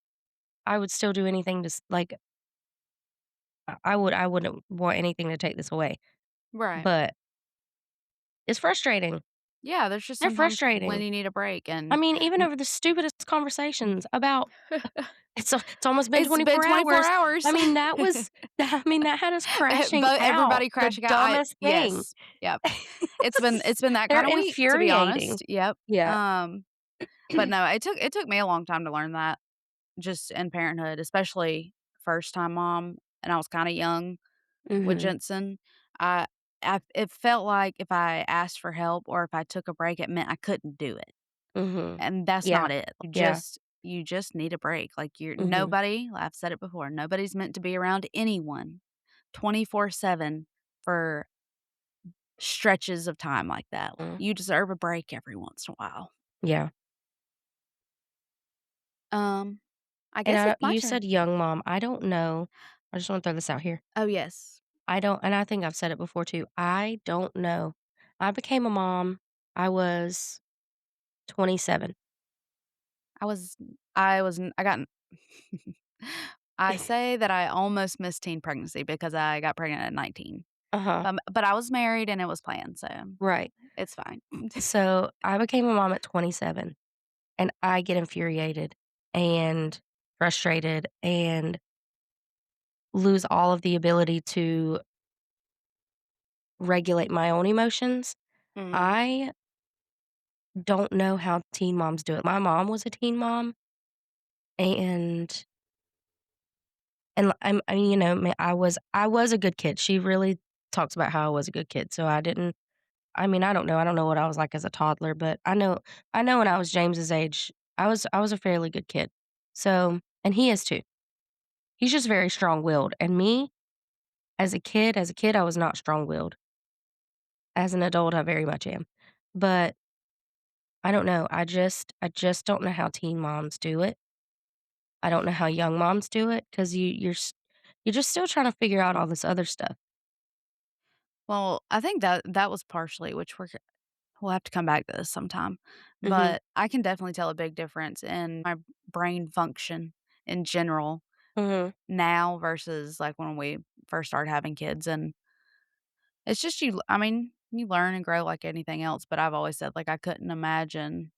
I would still do anything to like, I wouldn't want anything to take this away, Right. but it's frustrating. Yeah, there's just They're sometimes when frustrating. you need a break I and mean, even n over the stupidest conversations about it's almost been It's been 24 24 hours. hours. I mean, that was I mean, that had us crashing But out, everybody the crashing out. I dumbest thing. Yes. Yep. It's been that They're kinda week, to be infuriating. honest. Yep. Yeah. But no, it took me a long time to learn that just in parenthood, especially first time mom, and I was kinda young with Mhm, Jensen. I it felt like if I asked for help or if I took a break, it meant I couldn't do it, mhm. and that's Yeah, not it. yeah, You just need a break. Like, mhm, I've said it before, nobody's meant to be around anyone 24/7 for stretches of time like that. mm, You deserve a break every once in a while. yeah. Um, I And guess it's my you turn. said young mom, I don't know I just wanna throw this out here. Oh, yes. I don't and I think I've said it before too, I don't know. I became a mom, I was 27. I got I say that I almost missed teen pregnancy because I got pregnant at 19. Uh-huh, But I was married and it was planned, so right. it's fine. So, I became a mom at 27. And I get infuriated and frustrated and lose all of the ability to regulate my own emotions. Mhm. I don't know how teen moms do it. My mom was a teen mom, and I mean, you know, I was a good kid. She really talks about how I was a good kid. So I didn't. I mean, I don't know. I don't know what I was like as a toddler, but I know when I was James's age, I was a fairly good kid. So, and he is too. He's just very strong willed, and me as a kid, I was not strong-willed. As an adult, I very much am. But I don't know, I just don't know how teen moms do it. I don't know how young moms do it 'cause you're just still trying to figure out all this other stuff. Well, I think that was partially which we'll have to come back to this sometime, Mhm, but I can definitely tell a big difference in my brain function in general mhm, now versus, like, when we first started having kids, and it's just I mean, you learn and grow like anything else, but I've always said, like, I couldn't imagine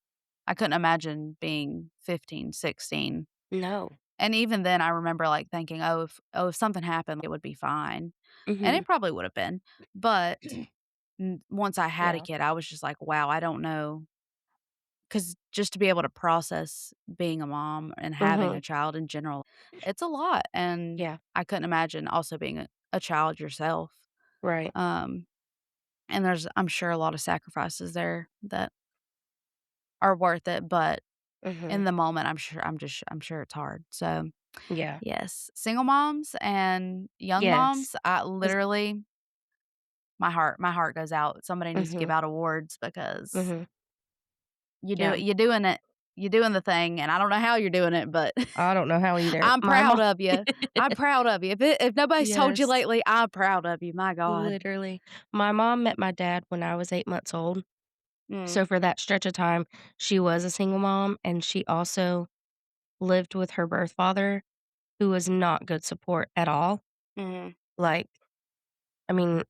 being 15, 16. no. And even then, I remember, like, thinking, if something happened, it would be fine." And Mhm, it probably would have been, but once I had a yeah, kid, I was just like, "Wow, I don't know," because just to be able to process being a mom and having mhm, a child in general, it's a lot, and yeah, I couldn't imagine also being a child yourself. right, Um, and I'm sure, a lot of sacrifices there that are worth it, but in mhm, the moment, I'm sure it's hard. So, yeah, yes, single moms and young yes, moms, I 'cause literally my heart goes out. Somebody needs to give mhm, out awards because mhm, you do yeah. it you're doing it you're doing the thing, and I don't know how you're doing it, but I don't know how either. I'm My proud mom of you. I'm proud of you. If nobody's told you Yes, lately, I'm proud of you, my god. literally. My mom met my dad when I was 8 months old. Mm, So for that stretch of time, she was a single mom, and she also lived with her birth father, who was not good support at all. mhm. Like, I mean,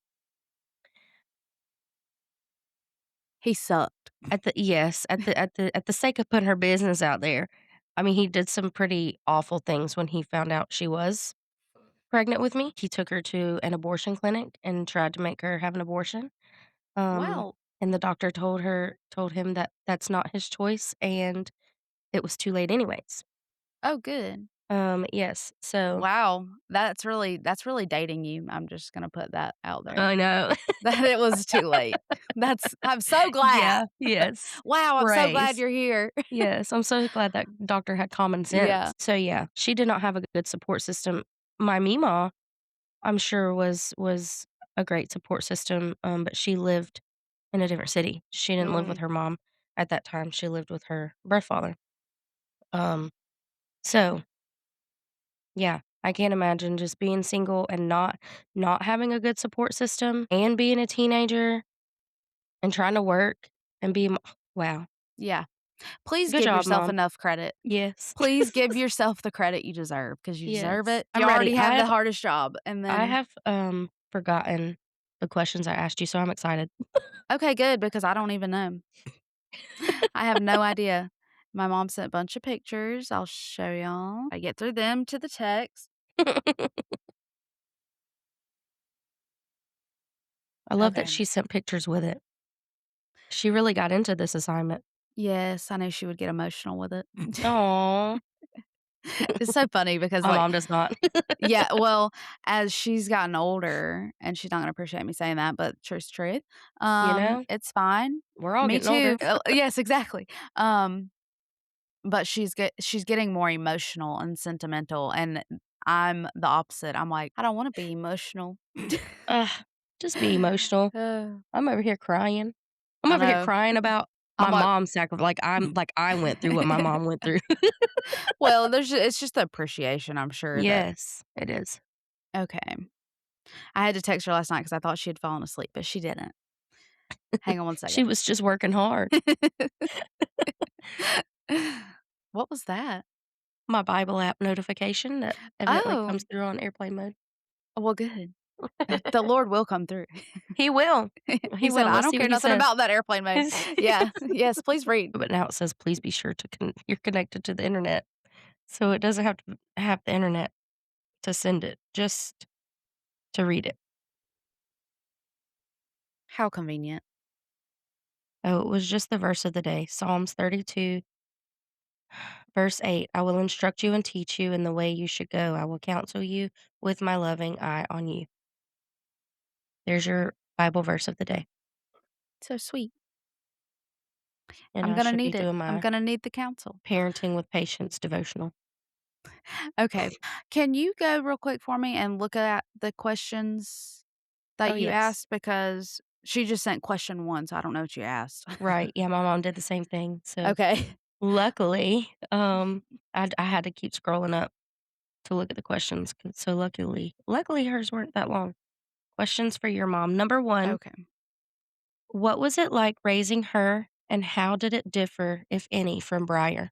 He sucked. at the yes, at the sake of putting her business out there, I mean, he did some pretty awful things when he found out she was pregnant with me. He took her to an abortion clinic and tried to make her have an abortion. Um, Wow. and the doctor told him that that's not his choice, and it was too late anyways. Oh, good. Yes, so Wow. That's really dating you. I'm just gonna put that out there. I know. That it was too late. I'm so glad. Yeah, yes. Wow, I'm so glad Praise. you're here. Yes, I'm so glad that doctor had common Yeah. sense. So, yeah, she did not have a good support system. My Mima, I'm sure was a great support system, but she lived in a different city. She didn't live with Mm, her mom at that time, she lived with her birth father. Um, so, yeah, I can't imagine just being single and not having a good support system and being a teenager and trying to work and be wow. yeah. Please Good give job, yourself mom. enough credit. Yes. Please give yourself the credit you deserve because you deserve Yes. it. You I'm ready. already have the hardest job, and I then have, forgotten the questions I asked you, so I'm excited. okay, good, because I don't even know. I have no idea. My mom sent a bunch of pictures. I'll show y'all. I get through them to the text. I love that Okay. she sent pictures with it. She really got into this assignment. Yes, I knew she would get emotional with it. Aw. It's so funny because, My like mom does not. yeah, well, as she's gotten older, and she's not gonna appreciate me saying that, but truth, You know? it's fine. We're all Me getting too. older. Yes, exactly. But she's getting more emotional and sentimental, and I'm the opposite. I'm like, "I don't wanna be emotional." Ugh, just be emotional. Uh, I'm over here crying. I'm I over here know. crying about I'm my like mom's like I went through what my mom went through. well, it's just the appreciation, I'm sure that Yes, it is. okay. I had to text her last night because I thought she had fallen asleep, but she didn't. Hang on one She second. was just working hard. What was that? My Bible app notification that evidently Oh, comes through on airplane mode. well, good. The Lord will come through. He will. He He said, will. "I Let's don't see care what he nothing says. about that airplane mode." Yeah. Yes, please read. But now it says, "Please be sure to you're connected to the internet." So it doesn't have to have the internet to send it, just to read it. How convenient. Oh, it was just the verse of the day, Psalms 32, verse 8. "I will instruct you and teach you in the way you should go. I will counsel you with my loving eye on you." There's your Bible verse of the day, So sweet. and I'm I gonna should be need it. doing I'm my gonna need the counsel. parenting with patience devotional. Okay. Can you go real quick for me and look at the questions that Oh, you yes. asked? Because she just sent question 1, so I don't know what you asked. Right, yeah, my mom did the same thing, so Okay. luckily, I had to keep scrolling up to look at the questions, so luckily hers weren't that long. Questions for your mom. Number 1, Okay. what was it like raising her, and how did it differ, if any, from Briar?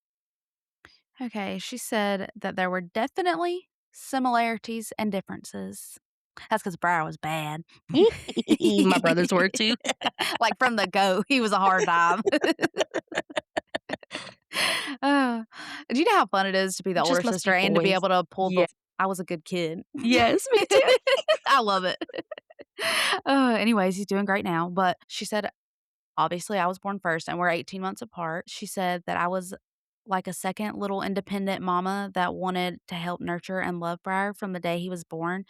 Okay, she said that there were definitely similarities and differences. That's because Briar was bad. My brothers were too. Like, from the go, he was a hard time. Uh, do you know how fun it is to be the It older just must be sister and to be boys. able to pull the Yeah. "I was a good kid." Yes, me too. I love it. Anyways, he's doing great now, but she said, obviously, I was born first and we're 18 months apart. She said that I was like a second little independent mama that wanted to help nurture and love Briar from the day he was born,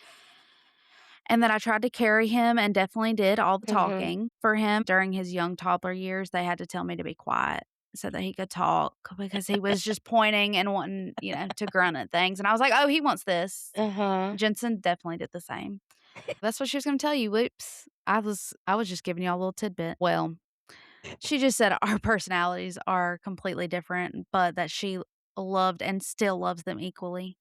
and that I tried to carry him and definitely did all the Mhm. talking for him. During his young toddler years, they had to tell me to be quiet so that he could talk because he was just pointing and wanting, to grunt at things, and I was like, "Oh, he wants this." Uh-huh. Jensen definitely did the same. That's what she was gonna tell you, whoops. I was just giving y'all a little tidbit. Well, she just said our personalities are completely different, but that she loved and still loves them equally.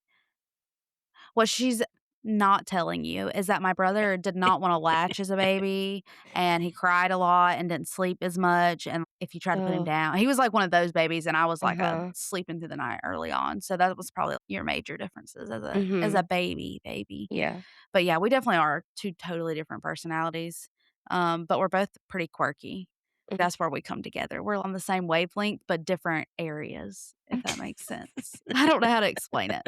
What she's not telling you is that my brother did not wanna latch as a baby, and he cried a lot and didn't sleep as much, and if you tried to put him Oh, down he was like one of those babies, and I was like a uh-huh. sleeping through the night early on, so that was probably your major differences as a Mhm. baby. Yeah. But yeah, we definitely are 2 totally different personalities, but we're both pretty quirky. Mhm. That's where we come together. We're on the same wavelength, but different areas, if that makes sense. I don't know how to explain it.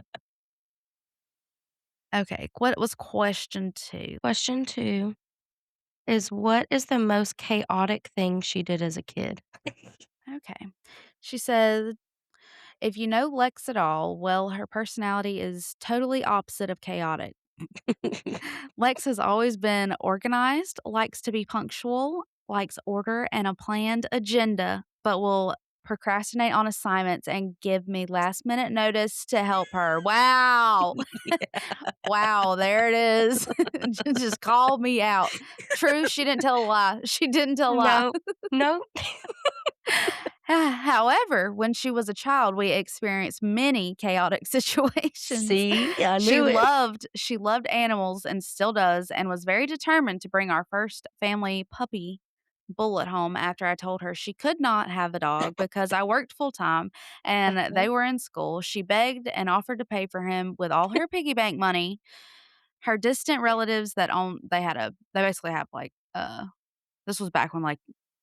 Okay, what was question 2? Question 2 is what is the most chaotic thing she did as a kid? Okay. She said, "If you know Lex at all, well, her personality is totally opposite of chaotic. Lex has always been organized, likes to be punctual, likes order and a planned agenda, but will procrastinate on assignments and give me last minute notice to help her." Wow. Yeah. Wow, there it is. Just called me out. True, she didn't tell a lie. She didn't tell a lie. No. No. However, when she was a child, we experienced many chaotic situations. See? I knew it. She loved animals and still does, and was very determined to bring our first family puppy, Bullet, home after I told her she could not have a dog because I worked full time and Uh-huh. they were in school. She begged and offered to pay for him with all her piggy bank money. Her distant relatives that own they basically have like this was back when, like,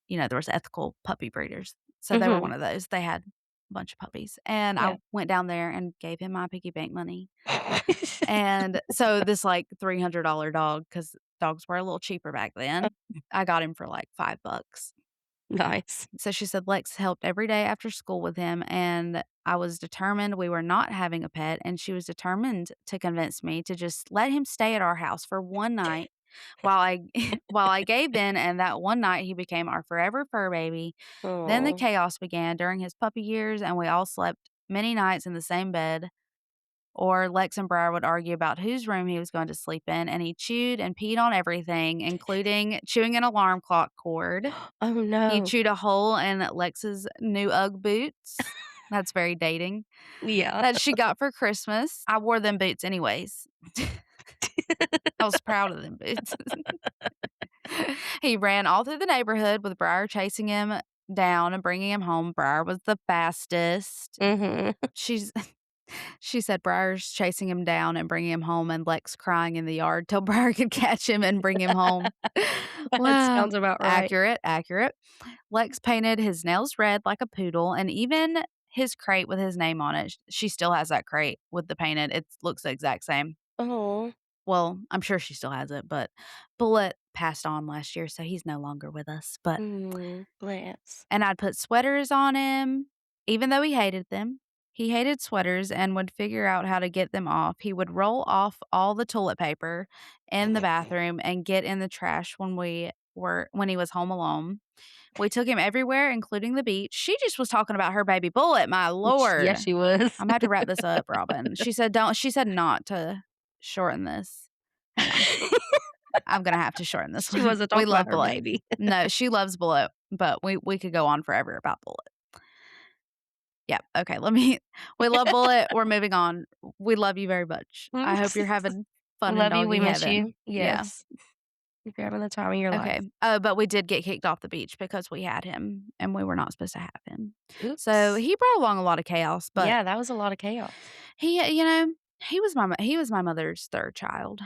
there was ethical puppy breeders. So they were one Mhm. of those. They had a bunch of puppies, and I Yeah. went down there and gave him my piggy bank money. And so this, like, $300 dog, because dogs were a little cheaper back then, I got him for, like, 5 bucks. Nice. So she said Lex helped every day after school with him, and I was determined we were not having a pet, and she was determined to convince me to just let him stay at our house for one night while I while I gave in, and that one night he became our forever fur baby. Then the Oh. chaos began during his puppy years, and we all slept many nights in the same bed. Or Lex and Briar would argue about whose room he was going to sleep in, and he chewed and peed on everything, including chewing an alarm clock cord. Oh, He no. chewed a hole in Lex's new UGG boots. That's very dating. Yeah. That she got for Christmas. I wore them boots anyways. I was proud of them boots. He ran all through the neighborhood with Briar chasing him down and bringing him home. Briar was the fastest. Mhm. She's She said Briar's chasing him down and bringing him home, and Lex crying in the yard till Briar could catch him and bring him home. That Wow. sounds about right. Accurate, accurate. Lex painted his nails red like a poodle, and even his crate with his name on it. She still has that crate with the painted. It looks the exact same. Oh. Well, I'm sure she still has it, but Bullet passed on last year, so he's no longer with us. But Bless. and I'd put sweaters on him, even though he hated them. He hated sweaters and would figure out how to get them off. He would roll off all the toilet paper in the bathroom and get in the trash when he was home alone. We took him everywhere, including the beach. She just was talking about her baby Bullet, my lord. Yes, she was. I'm gonna have to wrap this up, Robin. She said not to shorten this. Hang on. I'm gonna have to shorten this She one. wasn't We talking about love her Bullet. baby. No, she loves Bullet, but we could go on forever about Bullet. Yeah, okay, we love Bullet, we're moving on. We love you very much. I hope you're having fun in Love you, we doggy miss heaven. you. Yeah, Yes. If you're having the time of your okay. life. But we did get kicked off the beach because we had him, and we were not supposed to have him. So, Oops. he brought along a lot of chaos, but Yeah, that was a lot of chaos. he, he was my mother's 3rd child.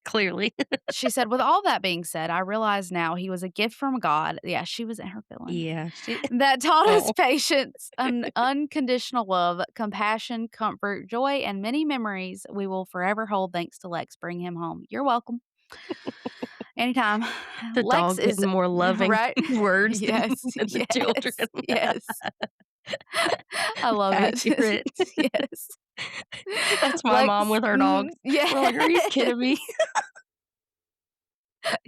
Clearly. She said, "With all that being said, I realize now he was a gift from God." Yeah, she was in her feelings. Yeah, she That taught us Oh. patience, unconditional love, compassion, comfort, joy, and many memories we will forever hold thanks to Lex. Bring him home. You're welcome. Anytime. The Lex dog is getting more loving right. words than Yes, than the children. yes, yes. I love it. Accurate. Yes. That's my Lex mom with her mhm, dogs. We're like, "Are you yes, kidding me?"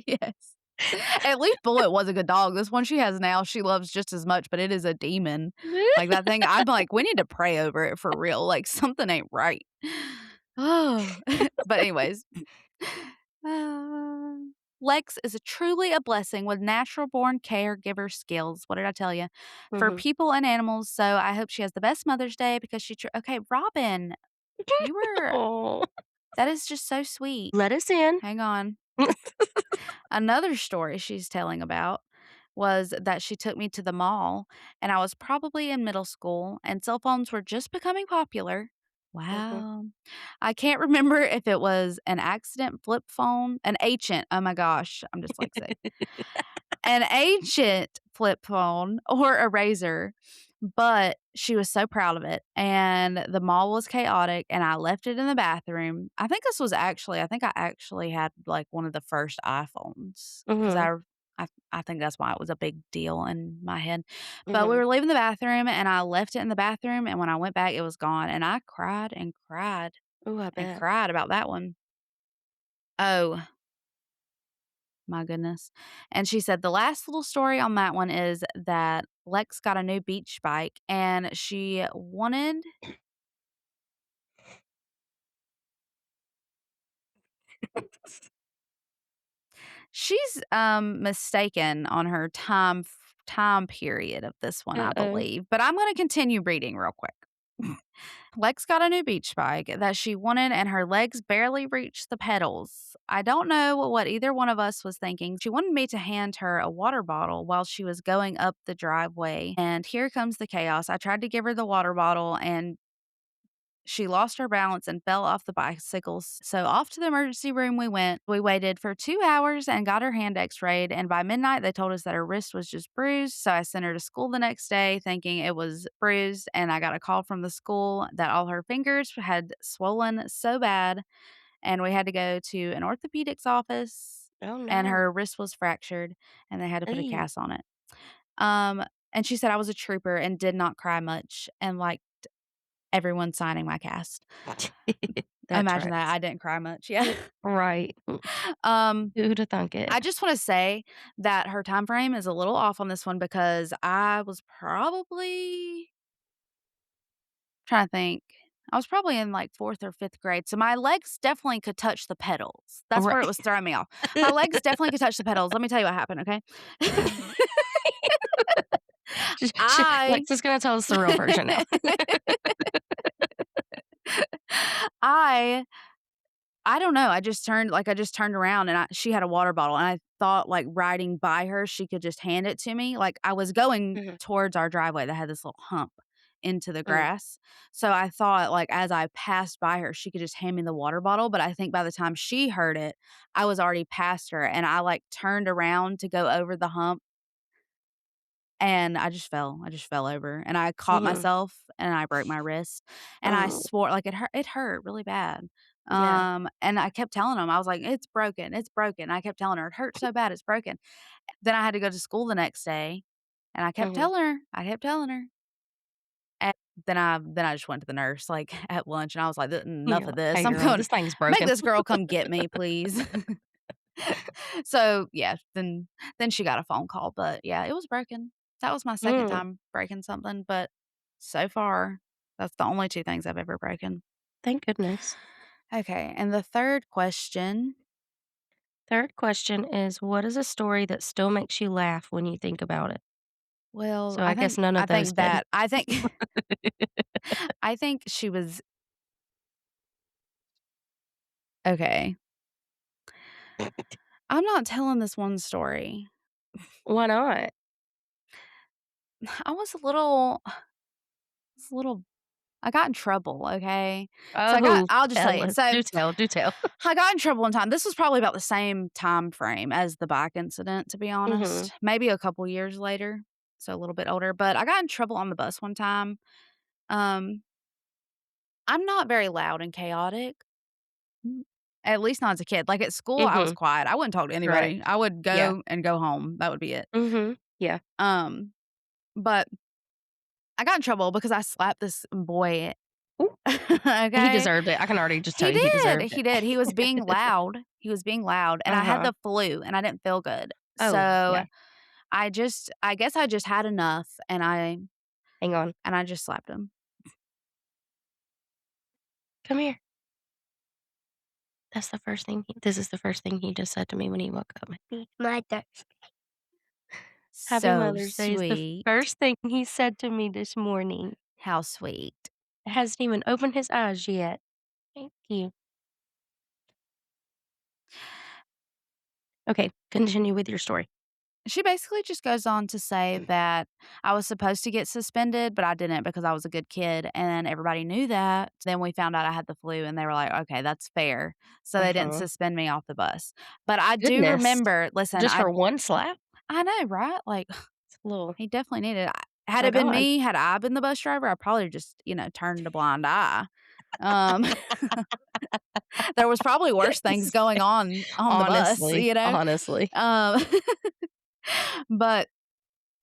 yes. At least Bullet was a good dog. This one she has now, she loves just as much, but it is a demon. Like, that thing, I'm like, "We need to pray over it for real, like, something ain't right." Oh, but anyways, uh, Lex is a truly a blessing with natural born caregiver skills. What did I tell you? For Mhm. people and animals, so I hope she has the best Mother's Day because okay, Robin, you were Oh. That is just so sweet. Let us in. Hang on. Another story she's telling about was that she took me to the mall, and I was probably in middle school, and cell phones were just becoming popular. Mhm. Wow. I can't remember if it was an accident flip phone, an ancient, oh my gosh, I'm dyslexic, an ancient flip phone or a razor, but she was so proud of it, and the mall was chaotic, and I left it in the bathroom. I think I actually had, like, one of the first iPhones 'cause Mhm. I think that's why it was a big deal in my head, but we Mhm. were leaving the bathroom, and I left it in the bathroom, and when I went back, it was gone, and I cried and cried Ooh, I and bet. cried about that one. Oh, my goodness. And she said the last little story on that one is that Lex got a new beach bike and she's mistaken on her time period of this one, I Uh-oh. believe. But I'm going to continue reading real quick. Lex got a new beach bike that she wanted, and her legs barely reached the pedals. I don't know what either one of us was thinking. She wanted me to hand her a water bottle while she was going up the driveway. And here comes the chaos. I tried to give her the water bottle, and she lost her balance and fell off the bicycles. So off to the emergency room we went. We waited for 2 hours and got her hand x rayed. And by midnight, they told us that her wrist was just bruised. So I sent her to school the next day thinking it was bruised. And I got a call from the school that all her fingers had swollen so bad. And we had to go to an orthopedics office. Oh, And no. her wrist was fractured and they had to put a Ay. cast on it. Um, and she said I was a trooper and did not cry much and liked everyone signing my cast. That Imagine that, tracks. I didn't cry much, yeah. Right. Um, Who'd have thunk it? I just wanna say that her time frame is a little off on this one because I was probably trying to think. I was probably in, like, 4th or 5th grade, so my legs definitely could touch the pedals. That's where it Right. was throwing me off. My legs definitely could touch the pedals. Let me tell you what happened, okay? I Lex is gonna tell us the real version now. I I don't know, I just turned around and she had a water bottle, and I thought, like, riding by her, she could just hand it to me, like, I was going Mhm. towards our driveway that had this little hump into the Mm. grass, so I thought, like, as I passed by her, she could just hand me the water bottle, but I think by the time she heard it, I was already past her, and I, like, turned around to go over the hump, and I just fell over, and I caught Mhm. myself, and I broke my wrist, and I Oh, swore like, it hurt really bad, yeah. and I kept telling him, I was like, "It's broken, it's broken." I kept telling her, "It hurts so bad, it's broken." Then I had to go to school the next day, and Mhm. I kept telling her, and then I just went to the nurse, like, at lunch, and I was like, You're "Enough of like, "Hey, this, I'm girl, going this thing's make broken." this girl come get me, please." So, yeah, then she got a phone call, but, yeah, it was broken. That was my 2nd Mm, time breaking something, but so far, that's the only 2 things I've ever broken. thank goodness. Okay, and the 3rd question, 3rd question is, what is a story that still makes you laugh when you think about it? well, So I guess none of those did. I think I think she was okay. I'm not telling this one story. Why not? I was a little I got in trouble, okay? Oh, I'll just tell tell you. us. So, Do tell, do tell. I got in trouble one time. This was probably about the same time frame as the bike incident, to be Mhm. honest. Maybe a couple years later, so a little bit older, but I got in trouble on the bus one time. Um, I'm not very loud and chaotic, mm, at least not as a kid. Like, at school, I was Mhm. quiet. I wouldn't talk to Right. anybody. I would Yeah. go and go home. That would be it. Mhm. Yeah. Um, but I got in trouble because I slapped this boy, Ooh, he okay? deserved it. I can already just tell He you he did, deserved he it. did. He was being loud, and I had Uh-huh. the flu, and I didn't feel good. Oh, So, yeah. I guess I just had enough, Hang on. and I just slapped him. Come here. This is the first thing he just said to me when he woke up. Happy So Mother's Day is the sweet. first thing he said to me this morning. How sweet. Hasn't even opened his eyes yet. Thank you. Okay, continue with your story. She basically just goes on to say that I was supposed to get suspended, but I didn't because I was a good kid, and everybody knew that. Then we found out I had the flu, and they were like, "Okay, that's fair." So they didn't Uh-huh. suspend me off the bus. But I do Goodness. remember listen, Just for one slap? I know, right? Like, It's a little he definitely needed it. Had my it been god. me, had I been the bus driver, I probably just, turned a blind eye. Um, there was probably worse things going on the bus, Honestly, you know? honestly. Um, but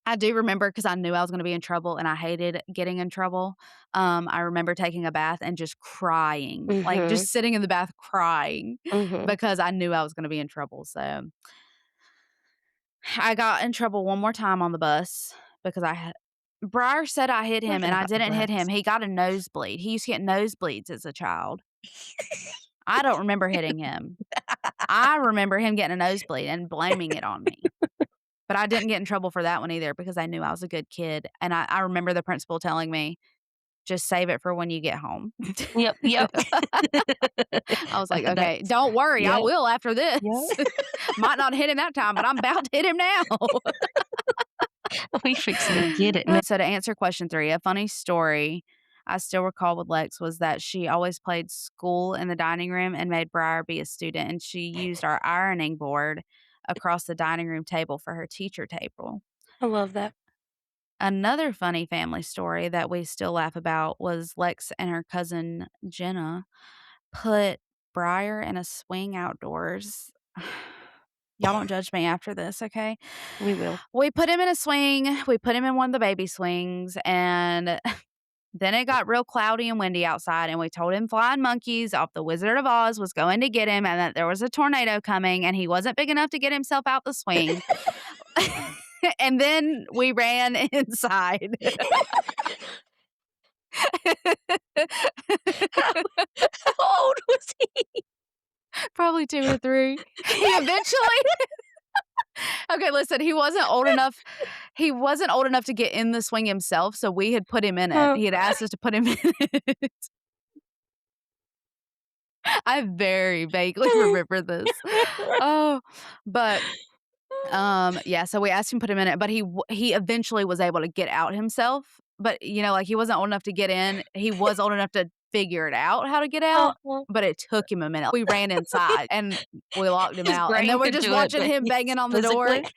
I do remember because I knew I was gonna be in trouble and I hated getting in trouble. I remember taking a bath and just crying, like, Mhm, just sitting in the bath crying mhm. because I knew I was gonna be in trouble, so I got in trouble one more time on the bus because I had Briar said I hit him, Forget and I about the didn't hit him. bus. He got a nosebleed. He used to get nosebleeds as a child. I don't remember hitting him. I remember him getting a nosebleed and blaming it on me. But I didn't get in trouble for that one either because I knew I was a good kid, and I remember the principal telling me, "Just save it for when you get home." Yep, yep. I was like, "Okay, That's don't worry, I yep, will after this. yep. Might not hit him that time, but I'm about to hit him now." We fixing to get it now. So to answer question 3, a funny story I still recall with Lex was that she always played school in the dining room and made Briar be a student, and she used our ironing board across the dining room table for her teacher table. I love that. Another funny family story that we still laugh about was Lex and her cousin Jenna put Briar in a swing outdoors. Y'all don't judge me after this, okay? We will. We put him in a swing. We put him in one of the baby swings, and then it got real cloudy and windy outside, and we told him flying monkeys off the Wizard of Oz was going to get him and that there was a tornado coming and he wasn't big enough to get himself out the swing. And then we ran inside. How how old was he? Probably 2 or 3. He eventually Okay, listen, he wasn't old enough to get in the swing himself, so we had put him in it. Oh. He had asked us to put him in it. I very vaguely remember this. Oh, but, yeah, so we asked him to put him in it, but he eventually was able to get out himself, but, like, he wasn't old enough to get in. He was old enough to figure it out how to get out, Uh-huh. but it took him a minute. We ran inside and we locked him His out, and then brain we're could just do it, watching but him he's banging on the door. physically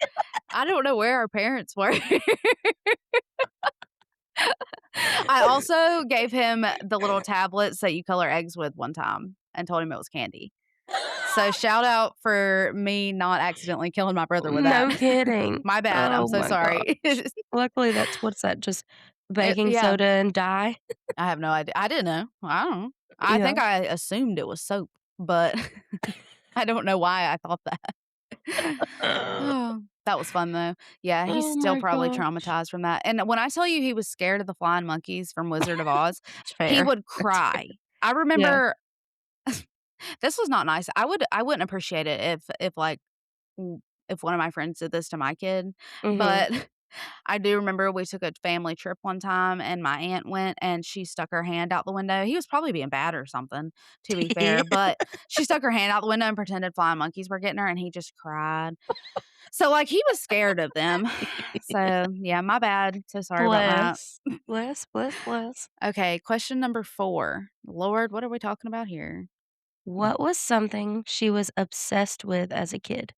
I don't know where our parents were. I also gave him the little tablets that you color eggs with one time and told him it was candy. So shout out for me not accidentally killing my brother with that. No kidding. My bad, I'm Oh so my sorry. gosh. Luckily, that's what's that, just baking Yeah, soda and dye? I have no idea. I didn't know. I don't know. I Yeah. think I assumed it was soap, but I don't know why I thought that. Oh, that was fun though. Yeah, he's Oh still my probably gosh. traumatized from that. And when I tell you he was scared of the flying monkeys from Wizard of Oz, It's he fair. would That's fair. cry. I Yeah. remember this was not nice. I wouldn't appreciate it if like w if one of my friends did this to my kid, Mhm. but I do remember we took a family trip one time and my aunt went and she stuck her hand out the window. He was probably being bad or something, to be fair, but she stuck her hand out the window and pretended flying monkeys were getting her and he just cried. So, like, he was scared of them. So, yeah, my bad. So sorry about that. Bless. Bless, bless, bless. Okay, question number 4. Lord, what are we talking about here? What was something she was obsessed with as a kid?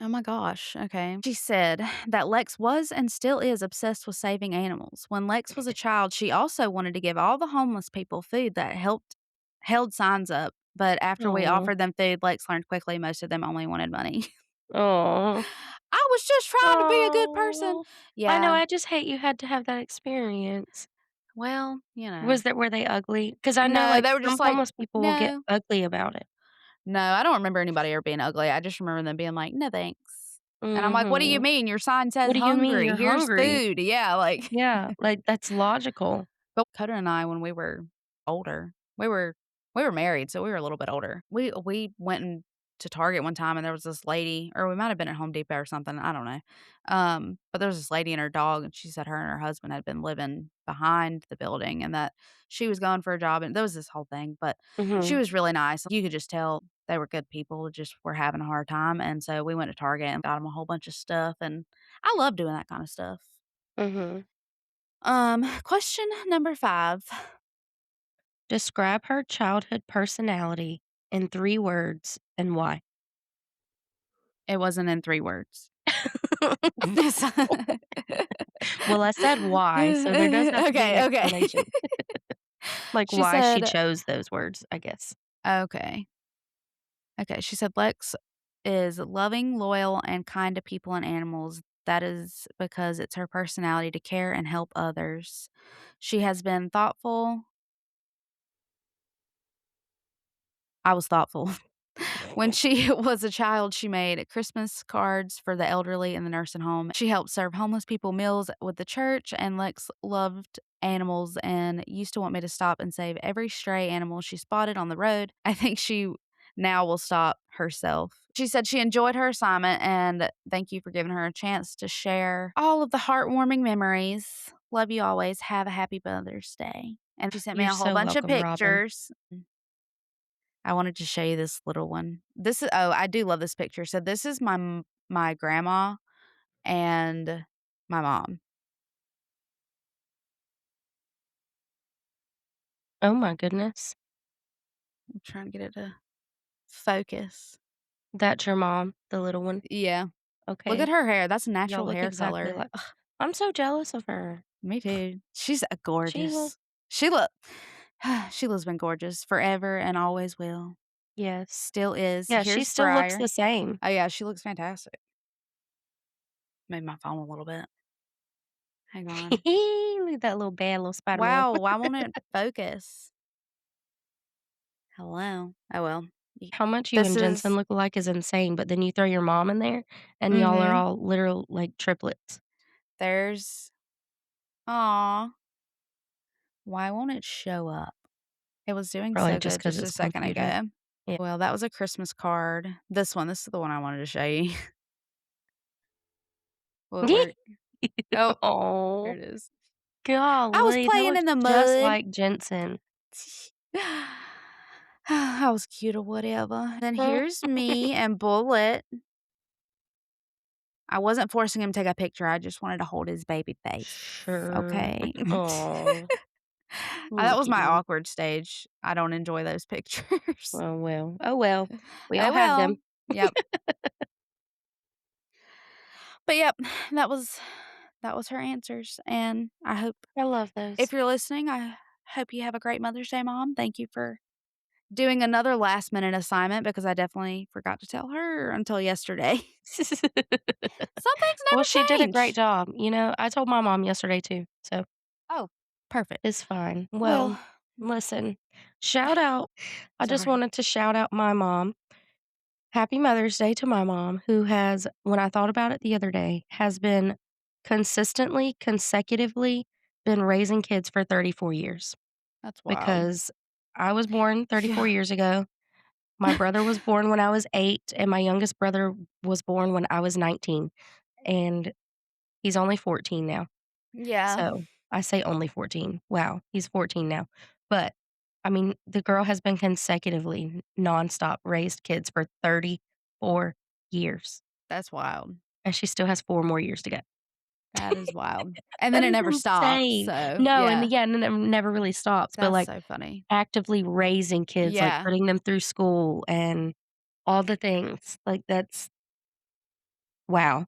Oh my gosh. Okay. She said that Lex was and still is obsessed with saving animals. When Lex was a child, she also wanted to give all the homeless people food that helped held signs up. But after we Oh. offered them food, Lex learned quickly most of them only wanted money. Oh. I was just trying to be a good person. Oh. I know, Yeah. I just hate you had to have that experience. Well, Were they ugly? Because I know, no, like, they were some just like, homeless people will get no, ugly about it. no, I don't remember anybody ever being ugly. I just remember them being like, no, thanks. And I'm like, what do you Mhm. mean? Your sign says "What do you mean hungry. you're Here's hungry?" food. Yeah. Like, Yeah, like, that's logical. but Coda and I, when we were older, we were married, so we were a little bit older. We went to Target one time, and there was this lady, or we might have been at Home Depot or something. I don't know. But there was this lady and her dog, and she said her and her husband had been living behind the building, and that she was going for a job, and there was this whole thing. But she Mhm. was really nice. You could just tell. They were good people, just were having a hard time, and so we went to Target and got them a whole bunch of stuff, and I love doing that kinda stuff. Mhm. Question number 5. Describe her childhood personality in 3 words and why. It wasn't in 3 words. This Well, I said why, so there does have to be an Okay, okay. explanation, like She why she said chose those words, I guess. okay. Okay, she said, "Lex is loving, loyal, and kind to people and animals. That is because it's her personality to care and help others. She has been thoughtful." I was thoughtful. When she was a child, she made Christmas cards for the elderly in the nursing home. She helped serve homeless people meals with the church, and Lex loved animals and used to want me to stop and save every stray animal she spotted on the road. I think she now will stop herself. She said she enjoyed her assignment and thank you for giving her a chance to share all of the heartwarming memories. Love you always. Have a happy Mother's Day. And she sent me You're a whole so bunch of welcome, Robin. pictures. I wanted to show you this little one. This is oh, I do love this picture. So this is my grandma and my mom. Oh my goodness. I'm trying to get it to focus. That's your mom, the little one? Yeah. Look at Okay. her hair. That's Y'all natural look hair exactly color. like I'm so jealous of her. Me too. She's a She will gorgeous. She look Sheila's been gorgeous forever and always will. yes. Still is. Yeah, she Here's still looks Briar. the same. Oh yeah, she looks fantastic. Made my phone a little bit. Hang on. Look at that little bad little spider web. Wow, why won't it focus? Hello. Oh well. Y- How much you This and Jensen is look alike is insane, but then you throw your mom in there, and y'all are mhm. all literal, like, triplets. There's aw, why won't it show up? It was doing Probably so just good because just a it's second computer. ago. Yeah. Well, that was a Christmas card. This is the one I wanted to show you. Will it work? Oh, there Oh, it is. I was golly, that playing looks in the just mud. like Jensen. I was cute or whatever. Then here's me and Bullet. I wasn't forcing him to take a picture, I just wanted to hold his baby face, Sure. okay? Oh, That was looky my loo. awkward stage. I don't enjoy those pictures. Oh, well. Oh, well. We all Oh, have well. them. Yep. But, yep, that was that was her answers, and I hope I love if those. you're listening, I hope you have a great Mother's Day, Mom. Thank you for doing another last minute assignment because I definitely forgot to tell her until yesterday. Some things Well, never she did a great change. job, I told my mom yesterday too, so Oh, perfect. it's fine. Well, Well, listen, shout out I just sorry. wanted to shout out my mom. Happy Mother's Day to my mom, who has, when I thought about it the other day, has been consistently, consecutively been raising kids for 34 years That's wild. because I was born 34 Yeah. years ago. My brother was born when I was 8, and my youngest brother was born when I was 19, and he's only 14 now. Yeah, So, I say only 14. Wow, he's 14 now. But, I mean, the girl has been consecutively, nonstop raised kids for 34 years, that's wild. and she still has 4 more years to go. That is wild. And then That it is never stops, insane. so, No, and yeah. yeah, and it never really stops, but, That's like, so funny. actively raising kids, like, Yeah. putting them through school and all the things, like, that's wow.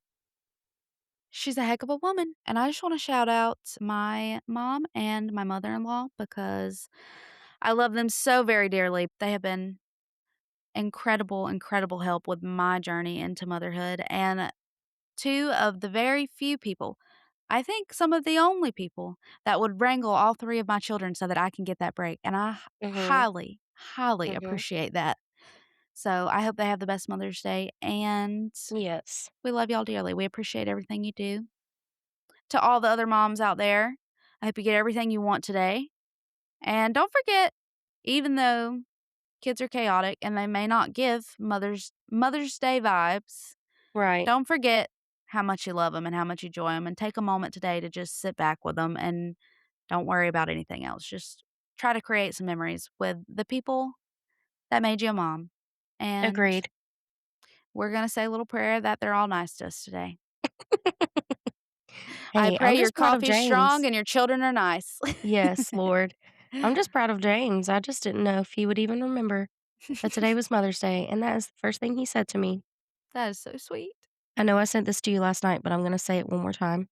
She's a heck of a woman, and I just wanna shout out my mom and my mother-in-law because I love them so very dearly. They have been incredible, incredible help with my journey into motherhood, and 2 of the very few people, I think some of the only people that would wrangle all 3 of my children so that I can get that break, and I Mhm, highly, highly mhm. appreciate that. So, I hope they have the best Mother's Day, and Yes. we love y'all dearly. We appreciate everything you do. To all the other moms out there, I hope you get everything you want today, and don't forget, even though kids are chaotic and they may not give Mother's Day vibes, Right. don't forget how much you love them and how much you enjoy them, and take a moment today to just sit back with them and don't worry about anything else. Just try to create some memories with the people that made you a mom. and Agreed. we're gonna say a little prayer that they're all nice to us today. I Hey, I'm pray your just proud of coffee's strong James. and your children are nice. Yes, Lord. I'm just proud of James. I just didn't know if he would even remember that today was Mother's Day, and that is the first thing he said to me. That is so sweet. I know I sent this to you last night, but I'm gonna say it one more time.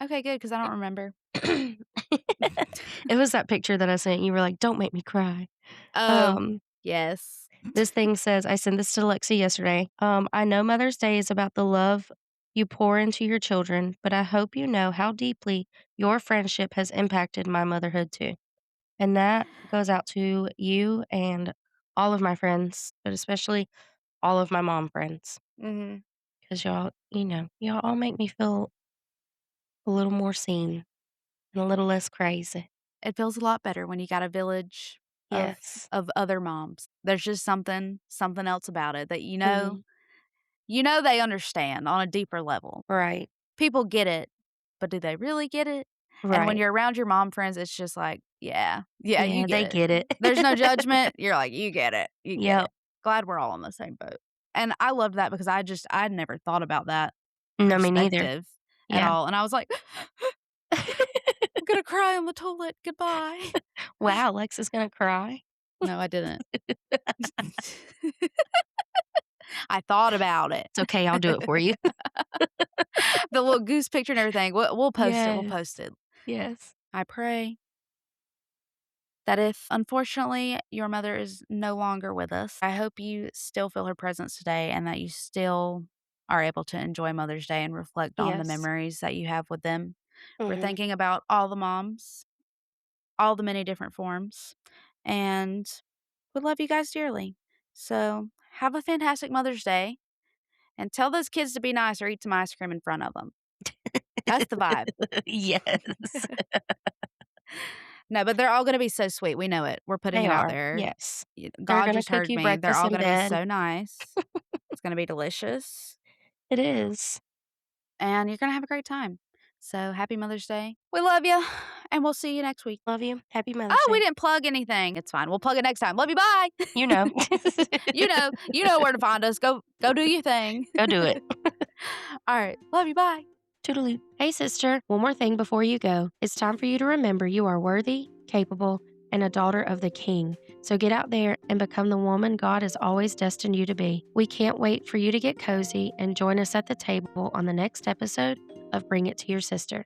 Okay, good, because I don't remember. It was that picture that I sent, you were like, "Don't make me cry." Oh, Um, yes. this thing says I sent this to Lexi yesterday. "I know Mother's Day is about the love you pour into your children, but I hope you know how deeply your friendship has impacted my motherhood too." And that goes out to you and all of my friends, but especially all of my mom friends, Mhm. because y'all all make me feel a little more seen and a little less crazy. It feels a lot better when you got a village of Yes. other moms. There's just something else about it that Mhm. they understand on a deeper level. Right. People get it, but do they really get it? And when Right. you're around your mom friends, it's just like, "Yeah, yeah, you Yeah, get they it." get it. There's no judgment. You're like, "You get it. You get it." Yep. Glad we're all on the same boat. And I loved that because I'd never thought about that No, me neither. perspective at Yeah. all, and I was like, "I'm gonna cry on the toilet. Goodbye." Wow, Lex is gonna cry? No, I didn't. I thought about it. It's okay, I'll do it for you. The little goose picture and everything. We'll post it. We'll Yes. post it. Yes. I pray that if, unfortunately, your mother is no longer with us, I hope you still feel her presence today and that you still are able to enjoy Mother's Day and reflect on the Yes. memories that you have with them. We're Mhm. thinking about all the moms, all the many different forms, and we love you guys dearly. So have a fantastic Mother's Day and tell those kids to be nice or eat some ice cream in front of them. That's the vibe. Yes. No, but they're all gonna be so sweet, we know it. We're putting They it out are, there. yes. They're God gonna just cook heard you me. They're breakfast all in gonna be bed. so nice. It's gonna be delicious, It is. and you're gonna have a great time. So, happy Mother's Day. We love you, and we'll see you next week. Love you. Happy Mother's Oh, we Day. didn't plug anything. It's fine. We'll plug it next time. Love you, bye. You know. You know where to find us. Go do your thing. Go do it. Alright. Love you, bye. Toodaloo. Hey, sister. One more thing before you go. It's time for you to remember you are worthy, capable, and a daughter of the King. So get out there and become the woman God has always destined you to be. We can't wait for you to get cozy and join us at the table on the next episode of Bring It to Your Sister.